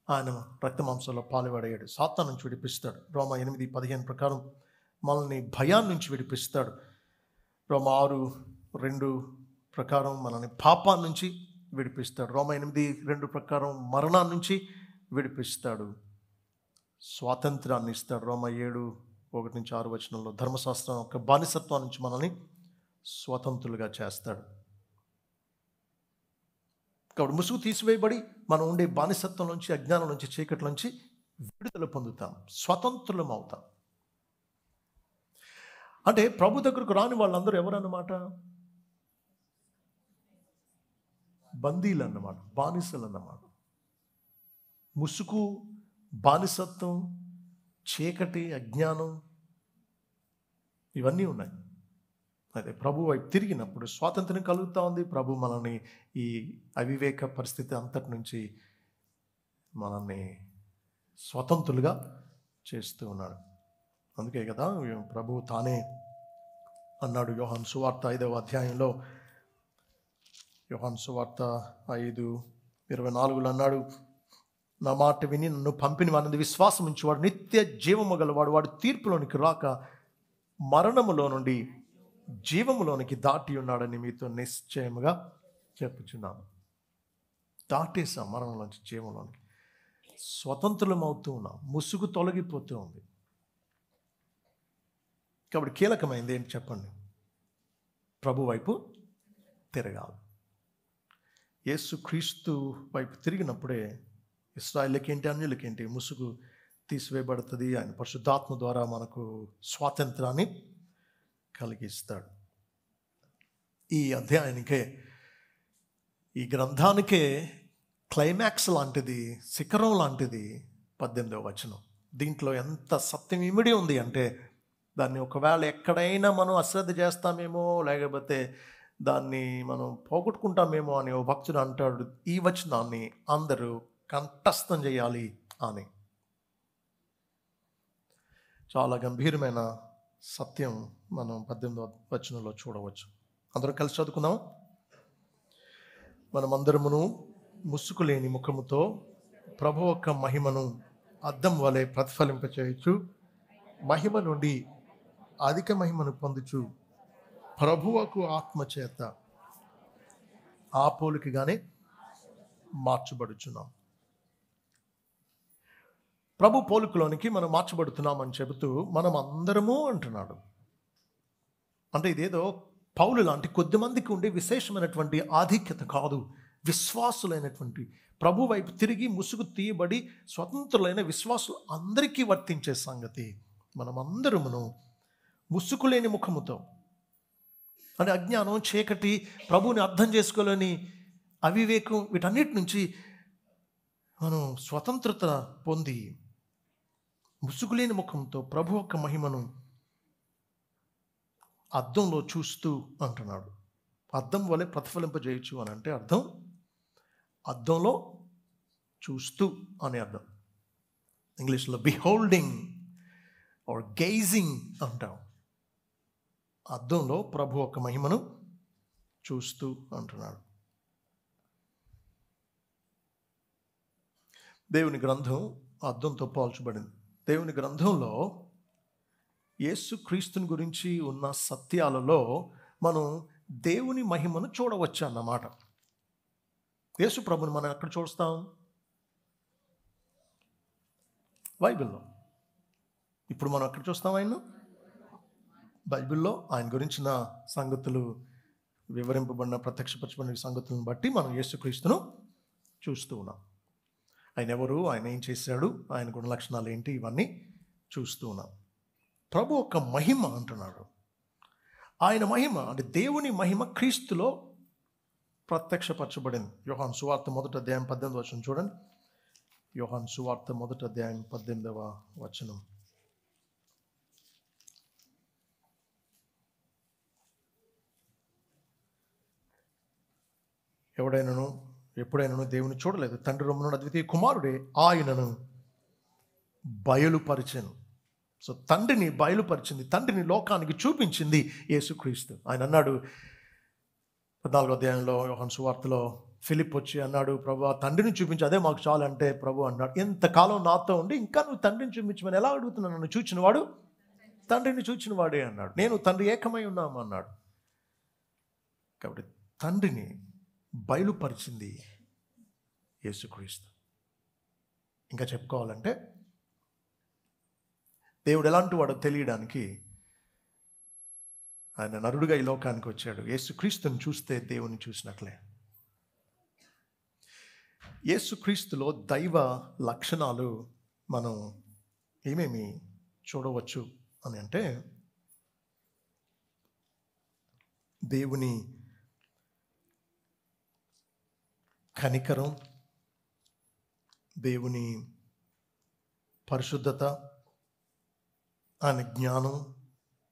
ఆయన రక్తమాంసంలో పాలుపడయ్యాడు. సాతాను నుంచి విడిపిస్తాడు. రోమా 8:15 ప్రకారం మనల్ని భయాన్ని నుంచి విడిపిస్తాడు. రోమా 6:2 ప్రకారం మనల్ని పాపాన్ని నుంచి విడిపిస్తాడు. రోమా 8:2 ప్రకారం మరణాన్ని నుంచి విడిపిస్తాడు, స్వాతంత్రాన్ని ఇస్తాడు. రోమా 7:1-6 వచనంలో ధర్మశాస్త్రం యొక్క బానిసత్వం నుంచి మనల్ని స్వతంత్రులుగా చేస్తాడు. కాబట్టి ముసుగు తీసివేయబడి మనం ఉండే బానిసత్వం నుంచి, అజ్ఞానం నుంచి, చీకటి నుంచి విడుదల పొందుతాం, స్వతంత్రులం అవుతాం. అంటే ప్రభు దగ్గరకు రాని వాళ్ళందరూ ఎవరన్నమాట? బందీలు అన్నమాట, బానిసలు అన్నమాట. ముసుగు, బానిసత్వం, చీకటి, అజ్ఞానం ఇవన్నీ ఉన్నాయి. అదే ప్రభు వైపు తిరిగినప్పుడు స్వాతంత్రం కలుగుతూ ఉంది. ప్రభు మనల్ని ఈ అవివేక పరిస్థితి అంతటి నుంచి మనల్ని స్వతంత్రులుగా చేస్తూ ఉన్నాడు. అందుకే కదా ప్రభు తానే అన్నాడు యోహాను సువార్త 5వ అధ్యాయంలో, యోహాను సువార్త 5:24 అన్నాడు, నా మాట విని నన్ను పంపిన వారిని విశ్వాసం ఉంచేవాడు నిత్య జీవము గలవాడు, వాడు తీర్పులోనికి రాక మరణములో నుండి జీవములోనికి దాటి ఉన్నాడని మీతో నిశ్చయముగా చెప్పుచున్నాను. దాటేసాం మరణంలోంచి జీవంలోనికి, స్వతంత్రం అవుతూ ఉన్నాం, ముసుగు తొలగిపోతూ ఉంది. కాబట్టి కీలకమైంది ఏంటి చెప్పండి? ప్రభు వైపు తిరగాలి. యేసు క్రీస్తు వైపు తిరిగినప్పుడే ఇశ్రాయేలుకేంటి అన్యులకేంటి ముసుగు తీసివేయబడుతుంది. ఆయన పరిశుద్ధాత్మ ద్వారా మనకు స్వాతంత్రాన్ని కలిగిస్తాడు. ఈ అధ్యాయానికే, ఈ గ్రంథానికే క్లైమాక్స్ లాంటిది, శిఖరం లాంటిది 18వ వచనం. దీంట్లో ఎంత సత్యం ఇమిడి ఉంది అంటే, దాన్ని ఒకవేళ ఎక్కడైనా మనం అశ్రద్ధ చేస్తామేమో, లేకపోతే దాన్ని మనం పోగొట్టుకుంటామేమో అని ఓ భక్తుడు అంటాడు, ఈ వచనాన్ని అందరూ కంఠస్థం చేయాలి అని. చాలా గంభీరమైన సత్యం మనం 18వ వచనంలో చూడవచ్చు. అందరం కలిసి చదువుకుందాం. మనమందరమును ముసుగు లేని ముఖముతో ప్రభు యొక్క మహిమను అద్దం వలె ప్రతిఫలింపచేయచ్చు, మహిమ నుండి అధిక మహిమను పొందుచు ప్రభువుకు ఆత్మ చేత ఆ పోలికగానే మార్చబడుచున్నాం. ప్రభు పోలికలోనికి మనం మార్చబడుతున్నామని చెబుతూ మనం అందరము అంటున్నాడు. అంటే ఇదేదో పౌలు లాంటి కొద్దిమందికి ఉండే విశేషమైనటువంటి ఆధిక్యత కాదు. విశ్వాసులైనటువంటి, ప్రభు వైపు తిరిగి ముసుగు తీయబడి స్వతంత్రులైన విశ్వాసులు అందరికీ వర్తించే సంగతి. మనమందరమును ముసుగు లేని ముఖముతో, అంటే అజ్ఞానం, చీకటి, ప్రభువుని అర్థం చేసుకోలేని అవివేకం, వీటన్నిటి నుంచి మనం స్వతంత్రత పొంది ముసుగులేని ముఖంతో ప్రభు యొక్క మహిమను అద్దంలో చూస్తూ అంటున్నాడు. అద్దం వలె ప్రతిఫలింపజేయచ్చు అని అంటే అర్థం అద్దంలో చూస్తూ అనే అర్థం. ఇంగ్లీష్లో బిహోల్డింగ్ ఆర్ గేజింగ్ అంటాం. అద్దంలో ప్రభు యొక్క మహిమను చూస్తూ అంటున్నాడు. దేవుని గ్రంథం అద్దంతో పోల్చబడింది. దేవుని గ్రంథంలో యేసు క్రీస్తుని గురించి ఉన్న సత్యాలలో మనం దేవుని మహిమను చూడవచ్చు అన్నమాట. యేసు ప్రభుని మనం ఎక్కడ చూస్తాం? బైబిల్లో. ఇప్పుడు మనం ఎక్కడ చూస్తాం ఆయన? బైబిల్లో. ఆయన గురించిన సంగతులు వివరింపబడిన, ప్రత్యక్షపరచబడిన సంగతులను బట్టి మనం యేసుక్రీస్తును చూస్తూ ఉన్నాం. ఆయన ఎవరు, ఆయన ఏం చేశాడు, ఆయన గుణ లక్షణాలు ఏంటి, ఇవన్నీ చూస్తూ ఉన్నాం. ప్రభు యొక్క మహిమ అంటున్నాడు. ఆయన మహిమ అంటే దేవుని మహిమ క్రీస్తులో ప్రత్యక్షపరచబడింది. యోహాను సువార్త 1వ అధ్యాయం 18వ వచనం చూడండి. యోహాను సువార్త 1వ అధ్యాయం 18వ వచనం. ఎవడైనాను ఎప్పుడైనాను దేవుని చూడలేదు, తండ్రి రొమ్మున అద్వితీయ కుమారుడే ఆయనను బయలుపరిచెను. సో తండ్రిని బయలుపరిచింది, తండ్రిని లోకానికి చూపించింది యేసుక్రీస్తు. ఆయన అన్నాడు 14వ అధ్యాయంలో యోహాను సువార్తలో, ఫిలిప్ వచ్చి అన్నాడు, ప్రభు తండ్రిని చూపించి అదే మాకు చాలు అంటే, ప్రభు అన్నాడు, ఎంతకాలం నాతో ఉండి ఇంకా నువ్వు తండ్రిని చూపించమని ఎలా అడుగుతున్నావు? నన్ను చూచినవాడు తండ్రిని చూచినవాడే అన్నాడు. నేను తండ్రి ఏకమై ఉన్నాము అన్నాడు. కాబట్టి తండ్రిని బయలుపరిచింది యేసుక్రీస్తు. ఇంకా చెప్పుకోవాలంటే దేవుడు ఎలాంటి వాడో తెలియడానికి ఆయన నరుడుగా ఈ లోకానికి వచ్చాడు. యేసుక్రీస్తుని చూస్తే దేవుని చూసినట్లే. యేసుక్రీస్తులో దైవ లక్షణాలు మనం ఏమేమి చూడవచ్చు అని అంటే, దేవుని కనికరం, దేవుని పరిశుద్ధత, ఆయన జ్ఞానం,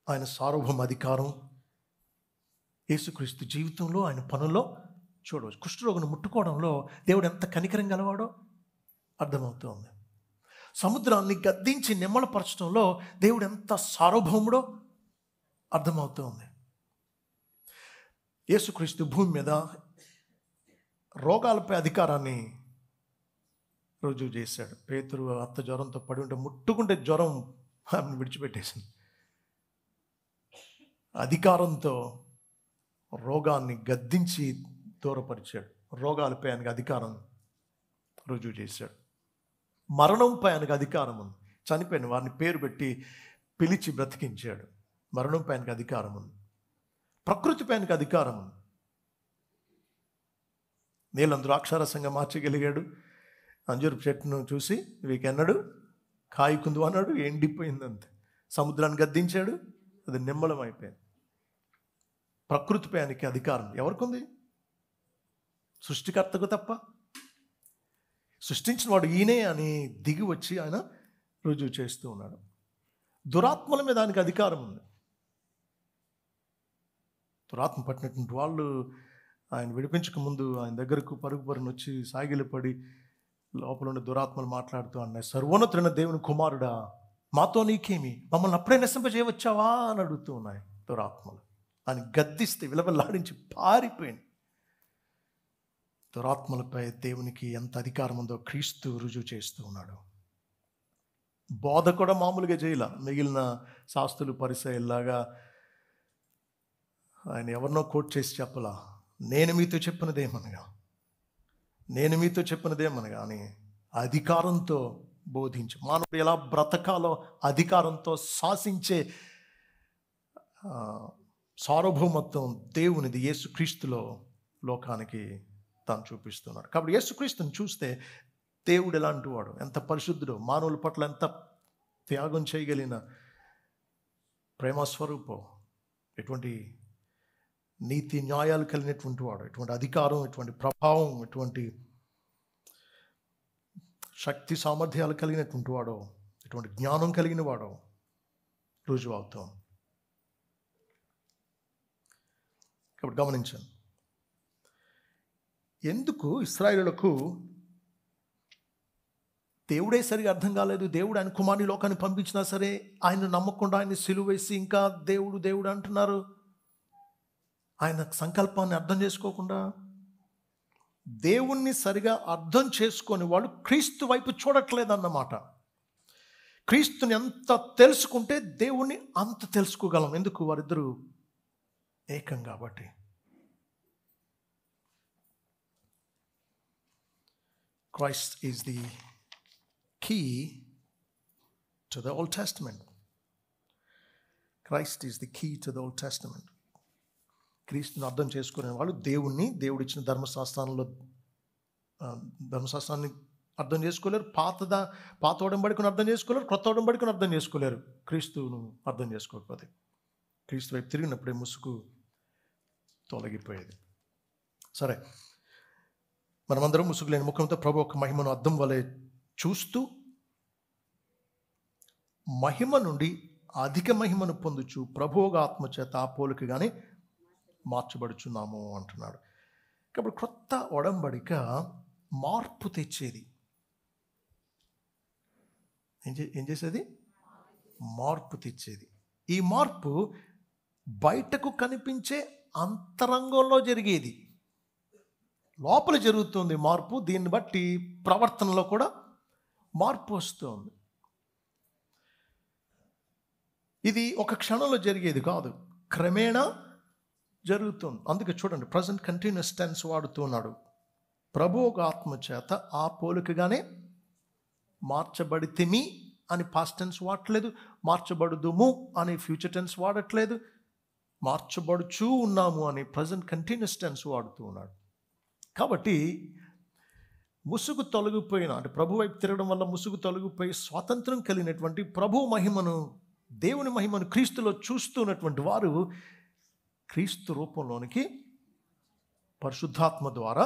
ఆయన సార్వభౌమ అధికారం, యేసుక్రీస్తు జీవితంలో, ఆయన పనుల్లో చూడవచ్చు. కుష్ఠరోగిని ముట్టుకోవడంలో దేవుడు ఎంత కనికరం గలవాడో అర్థమవుతుంది. సముద్రాన్ని గద్దించి నిమ్మలపరచడంలో దేవుడు ఎంత సార్వభౌముడో అర్థమవుతుంది. యేసుక్రీస్తు భూమి మీద రోగాలపై అధికారాన్ని రుజువు చేశాడు. పేతురు అత్త జ్వరంతో పడి ఉంటే ముట్టుకుంటే జ్వరం ఆమెను విడిచిపెట్టేసింది. అధికారంతో రోగాన్ని గద్దించి దూరపరిచాడు. రోగాలపై ఆయనకు అధికారం రుజువు చేశాడు. మరణంపై ఆయనకు అధికారం ఉంది. చనిపోయిన వారిని పేరు పెట్టి పిలిచి బ్రతికించాడు. మరణంపై ఆయనకు అధికారం ఉంది. ప్రకృతిపై ఆయనకు అధికారం ఉంది. నీళ్ళను ద్రాక్షారసంగా మార్చగలిగాడు. అంజూరు చెట్టును చూసి వీకెన్నడు కాయకుందు అన్నాడు, ఎండిపోయిందంతే. సముద్రాన్ని గద్దించాడు, అది నిమ్మలం అయిపోయింది. ప్రకృతిపై ఆయనకి అధికారం ఎవరికి ఉంది? సృష్టికర్తకు తప్ప. సృష్టించిన వాడు ఈయనే అని దిగి వచ్చి ఆయన రుజువు చేస్తూ ఉన్నాడు. దురాత్మల మీద ఆయనకి అధికారం ఉంది. దురాత్మ పట్టినటువంటి వాళ్ళు ఆయన విడిపించక ముందు ఆయన దగ్గరకు పరుగు పరుగున వచ్చి సాగిలపడి లోపల ఉండే దురాత్మలు మాట్లాడుతూ అన్నాయి, సర్వోన్నతుడైన దేవుని కుమారుడా, మాతో నీకేమి, మమ్మల్ని అప్పుడే నశింపజేయవచ్చావా అని అడుగుతూ ఉన్నాయి దురాత్మలు. ఆయన గద్దిస్తే విలవలాడించి పారిపోయింది. దురాత్మలపై దేవునికి ఎంత అధికారం ఉందో క్రీస్తు రుజువు చేస్తూ ఉన్నాడు. బోధ కూడా మామూలుగా చేయాల. మిగిలిన శాస్త్రులు పరిసయ్యులాగా ఆయన ఎవరినో కోట్ చేసి చెప్పలా. నేను మీతో చెప్పినదేమనగా అని అధికారంతో బోధించి, మానవుడు ఎలా బ్రతకాలో అధికారంతో శాసించే సార్వభౌమత్వం దేవునిది యేసుక్రీస్తులో లోకానికి తాను చూపిస్తున్నాడు. కాబట్టి యేసుక్రీస్తుని చూస్తే దేవుడు ఎలాంటి వాడు, ఎంత పరిశుద్ధుడు, మానవుల పట్ల ఎంత త్యాగం చేయగలిగిన ప్రేమస్వరూపం, ఎటువంటి నీతి న్యాయాలు కలిగినటువంటి వాడు, ఎటువంటి అధికారం, ఎటువంటి ప్రభావం, ఎటువంటి శక్తి సామర్థ్యాలు కలిగినటువంటి వాడో, ఎటువంటి జ్ఞానం కలిగిన వాడో రుజువు అవుతాం. కాబట్టి గమనించండి, ఎందుకు ఇశ్రాయేలులకు దేవుడే సరిగా అర్థం కాలేదు. దేవుడు ఆయన కుమారుని లోకాన్ని పంపించినా సరే ఆయన నమ్మకుండా ఆయన సిలువ వేసి ఇంకా దేవుడు దేవుడు అంటున్నారు. ఆయన సంకల్పాన్ని అర్థం చేసుకోకుండా, దేవుణ్ణి సరిగా అర్థం చేసుకొని వాళ్ళు క్రీస్తు వైపు చూడట్లేదన్నమాట. క్రీస్తుని ఎంత తెలుసుకుంటే దేవుణ్ణి అంత తెలుసుకోగలం. ఎందుకు? వారిద్దరూ ఏకం కాబట్టి. Christ is the key to the Old Testament. Christ is the key to the Old Testament. క్రీస్తుని అర్థం చేసుకునే వాళ్ళు దేవుడిచ్చిన ధర్మశాస్త్రాన్ని అర్థం చేసుకోలేరు. పాత ఒడంబడికను అర్థం చేసుకోలేరు, క్రొత్త ఒడంబడికను అర్థం చేసుకోలేరు. క్రీస్తును అర్థం చేసుకోకపోతే క్రీస్తు వైపు తిరిగినప్పుడే ముసుగు తొలగిపోయేది. సరే, మనమందరం ముసుగు లేని ముఖంతో ప్రభు ఒక మహిమను అద్దం వలె చూస్తూ మహిమ నుండి అధిక మహిమను పొందుచు ప్రభువుగా ఆత్మచేత ఆ పోలికగానే మార్చబడుచున్నాము అంటున్నాడు. కాబట్టి క్రొత్త ఒడంబడిక మార్పు తెచ్చేది. ఏం చేసేది? మార్పు తెచ్చేది. ఈ మార్పు బయటకు కనిపించే అంతరంగంలో జరిగేది. లోపల జరుగుతుంది మార్పు. దీన్ని బట్టి ప్రవర్తనలో కూడా మార్పు వస్తుంది. ఇది ఒక క్షణంలో జరిగేది కాదు, క్రమేణా జరుగుతుంది. అందుకే చూడండి, ప్రజెంట్ కంటిన్యూస్ టెన్స్ వాడుతున్నాడు. ప్రభు ఒక ఆత్మ చేత ఆ పోలికగానే మార్చబడితిమి అని పాస్ట్ టెన్స్ వాడట్లేదు, మార్చబడుదుము అని ఫ్యూచర్ టెన్స్ వాడట్లేదు, మార్చబడుచూ ఉన్నాము అని ప్రజెంట్ కంటిన్యూస్ టెన్స్ వాడుతూ ఉన్నాడు. కాబట్టి ముసుగు తొలగిపోయిన, అంటే ప్రభు వైపు తిరగడం వల్ల ముసుగు తొలగిపోయి స్వాతంత్రం కలిగినటువంటి ప్రభు మహిమను, దేవుని మహిమను క్రీస్తులో చూస్తున్నటువంటి వారు క్రీస్తు రూపంలోనికి పరిశుద్ధాత్మ ద్వారా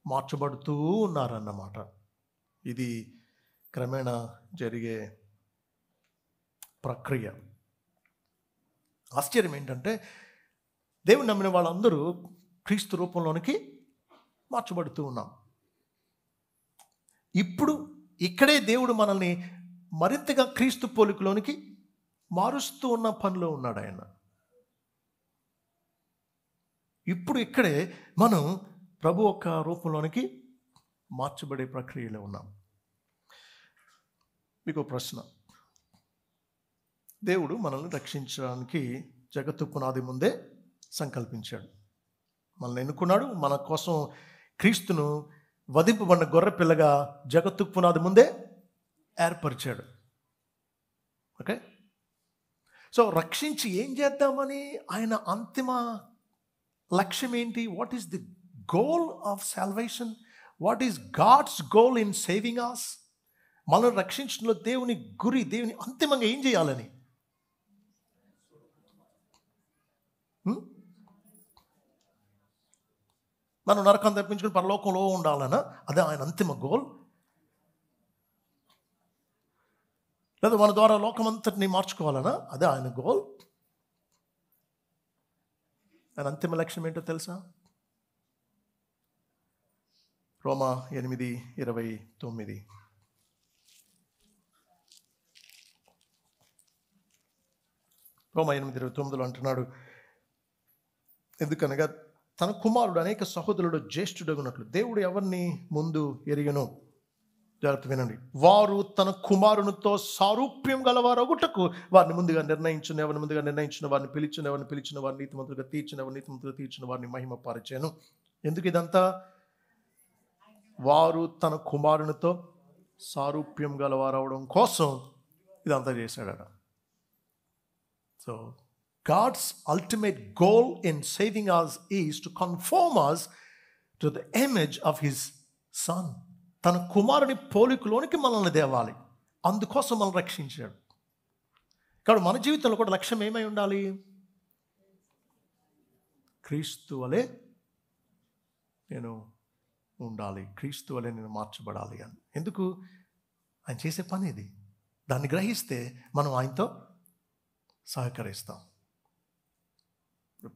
మార్చబడుతూ ఉన్నారన్నమాట. ఇది క్రమేణా జరిగే ప్రక్రియ. ఆశ్చర్యం ఏంటంటే దేవుని నమ్మిన వాళ్ళందరూ క్రీస్తు రూపంలోనికి మార్చబడుతూ ఉన్నాం. ఇప్పుడు ఇక్కడే దేవుడు మనల్ని మరింతగా క్రీస్తు పోలికలోనికి మారుస్తూ ఉన్న పనిలో ఉన్నాడు ఆయన. ఇప్పుడు ఇక్కడే మనం ప్రభు యొక్క రూపంలోనికి మార్చబడే ప్రక్రియలో ఉన్నాం. మీకు ప్రశ్న, దేవుడు మనల్ని రక్షించడానికి జగత్తు పునాది ముందే సంకల్పించాడు, మనల్ని ఎన్నుకున్నాడు. మన కోసం క్రీస్తును వధింపబడిన గొర్రె పిల్లగా జగత్తు పునాది ముందే ఏర్పరిచాడు. ఓకే, సో రక్షించి ఏం చేద్దామని ఆయన అంతిమ లక్ష్యం ఏంటి? What is the goal of salvation? What is god's goal in saving us? మనల్ని రక్షించడంలో దేవుని గురి, దేవుని అంతిమంగా ఏం చేయాలని? మనం నరకం తప్పించుకుని పరలోకంలో ఉండాలనా? అదే ఆయన అంతిమ గోల్? లేదా మన ద్వారా లోకమంతటిని మార్చుకోవాలనా? అదే ఆయన గోల్? ఆయన అంతిమ లక్ష్యం ఏంటో తెలుసా? రోమా 8:29. రోమా 8:29 అంటున్నాడు, ఎందుకనగా తన కుమారుడు అనేక సహోదరుడు జ్యేష్ఠుడగునట్లు దేవుడు ఎవరిని ముందు ఎరిగెనో, జాగ్రత్త వినండి, వారు తన కుమారునితో సారూప్యం గలవారొగుటకు వారిని ముందుగా నిర్ణయించును. ఎవరిని ముందుగా నిర్ణయించిన వారిని పిలిచిన, ఎవరిని పిలిచిన వారిని నీతిమంతులుగా తీర్చిన, ఎవరిని నీతిమంతులుగా తీర్చిన వారిని మహిమపరిచాను. ఎందుకు ఇదంతా? వారు తన కుమారునితో సారూప్యం గలవారవడం కోసం ఇదంతా చేశాడట. So God's ultimate goal in saving us is to conform us to the image of his son. తన కుమారుని పోలికలోనికి మనల్ని దేవాలి. అందుకోసం మనల్ని రక్షించాడు. కాబట్టి మన జీవితంలో కూడా లక్ష్యం ఏమై ఉండాలి? క్రీస్తు వలె నేను ఉండాలి, క్రీస్తు వలె నేను మార్చబడాలి అని. ఎందుకు? ఆయన చేసే పని ఇది. దాన్ని గ్రహిస్తే మనం ఆయనతో సహకరిస్తాం.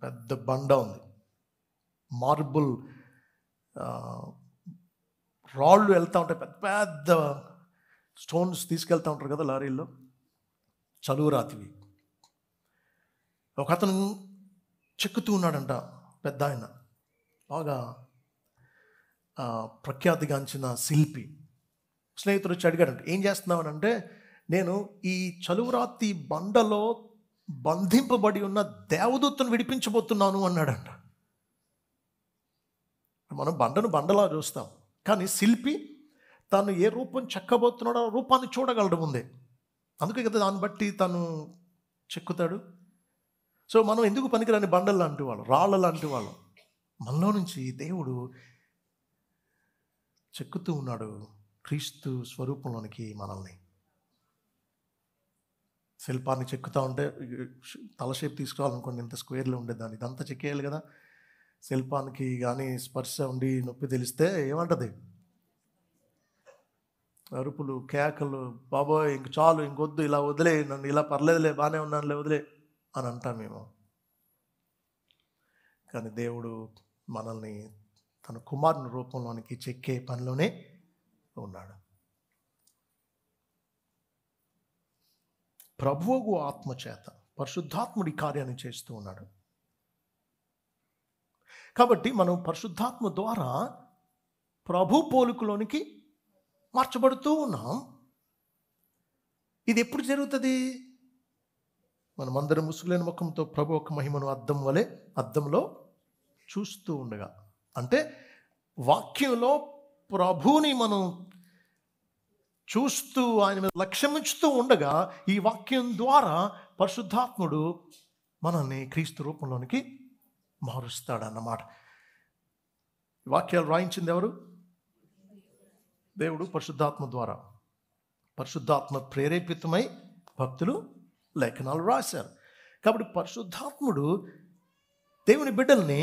పెద్ద బండ ఉంది, మార్బుల్ రాళ్ళు వెళ్తూ ఉంటాయి, పెద్ద పెద్ద స్టోన్స్ తీసుకెళ్తూ ఉంటారు కదా లారీల్లో, చలువరాతివి. ఒక అతను చెక్కుతూ ఉన్నాడంట, పెద్ద ఆయన, బాగా ప్రఖ్యాతిగాంచిన శిల్పి. స్నేహితుడు వచ్చి అడిగాడంట, ఏం చేస్తున్నావు అంటే, నేను ఈ చలువరాతి బండలో బంధింపబడి ఉన్న దేవదూతను విడిపించబోతున్నాను అన్నాడంట. మనం బండను బండలా చూస్తాం, కానీ శిల్పి తను ఏ రూపం చెక్కబోతున్నాడో ఆ రూపాన్ని చూడగలడు ముందే. అందుకే కదా దాన్ని బట్టి తను చెక్కుతాడు. సో మనం ఎందుకు పనికిరాని బండలు లాంటి వాళ్ళు, రాళ్ళ లాంటి వాళ్ళు, మనలో నుంచి దేవుడు చెక్కుతూ ఉన్నాడు క్రీస్తు స్వరూపంలోనికి మనల్ని. శిల్పాన్ని చెక్కుతూ ఉంటే తల షేప్ తీసుకురావాలనుకోండి, ఇంత స్క్వేర్లో ఉండేదాన్ని ఇదంతా చెక్కేయాలి కదా. శిల్పానికి కానీ స్పర్శ ఉండి నొప్పి తెలిస్తే ఏమంటది? అరుపులు, కేకలు, బాబోయ్ ఇంక చాలు, ఇంకొద్దు, ఇలా వదిలే, నన్ను ఇలా పర్లేదులే, బాగానే ఉన్నానులే, వదిలే అని అంటాం మేము. కానీ దేవుడు మనల్ని తన కుమారుని రూపంలోనికి చెక్కే పనిలోనే ఉన్నాడు. ప్రభువు ఆత్మచేత పరిశుద్ధాత్ముడి కార్యాన్ని చేస్తూ ఉన్నాడు. కాబట్టి మనం పరిశుద్ధాత్మ ద్వారా ప్రభు పోలికలోనికి మార్చబడుతూ ఉన్నాం. ఇది ఎప్పుడు జరుగుతుంది? మనమందరం ముసుగులేని ముఖంతో ప్రభు యొక్క మహిమను అద్దంలో చూస్తూ ఉండగా, అంటే వాక్యంలో ప్రభువుని మనం చూస్తూ ఆయన మీద లక్ష్యం ఉంచుతూ ఉండగా ఈ వాక్యం ద్వారా పరిశుద్ధాత్ముడు మనల్ని క్రీస్తు రూపంలోనికి మారుస్తాడన్నమాట. వాక్యాలు రాయించింది ఎవరు? దేవుడు పరిశుద్ధాత్మ ద్వారా. పరిశుద్ధాత్మ ప్రేరేపితమై భక్తులు లేఖనాలు రాశారు. కాబట్టి పరిశుద్ధాత్ముడు దేవుని బిడ్డల్ని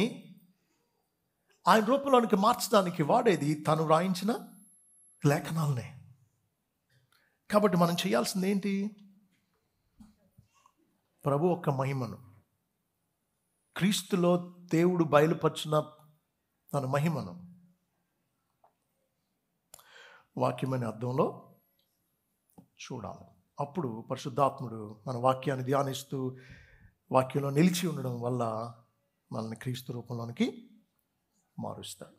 ఆయన రూపంలోనికి మార్చడానికి వాడేది తాను రాయించిన లేఖనాలనే. కాబట్టి మనం చేయాల్సింది ఏంటి? ప్రభు యొక్క మహిమను, క్రీస్తులో దేవుడు బయలుపరిచిన తన మహిమను వాక్యమనే అర్థంలో చూడాలి. అప్పుడు పరిశుద్ధాత్ముడు మన వాక్యాన్ని ధ్యానిస్తూ వాక్యంలో నిలిచి ఉండడం వల్ల మనల్ని క్రీస్తు రూపంలోనికి మారుస్తాడు.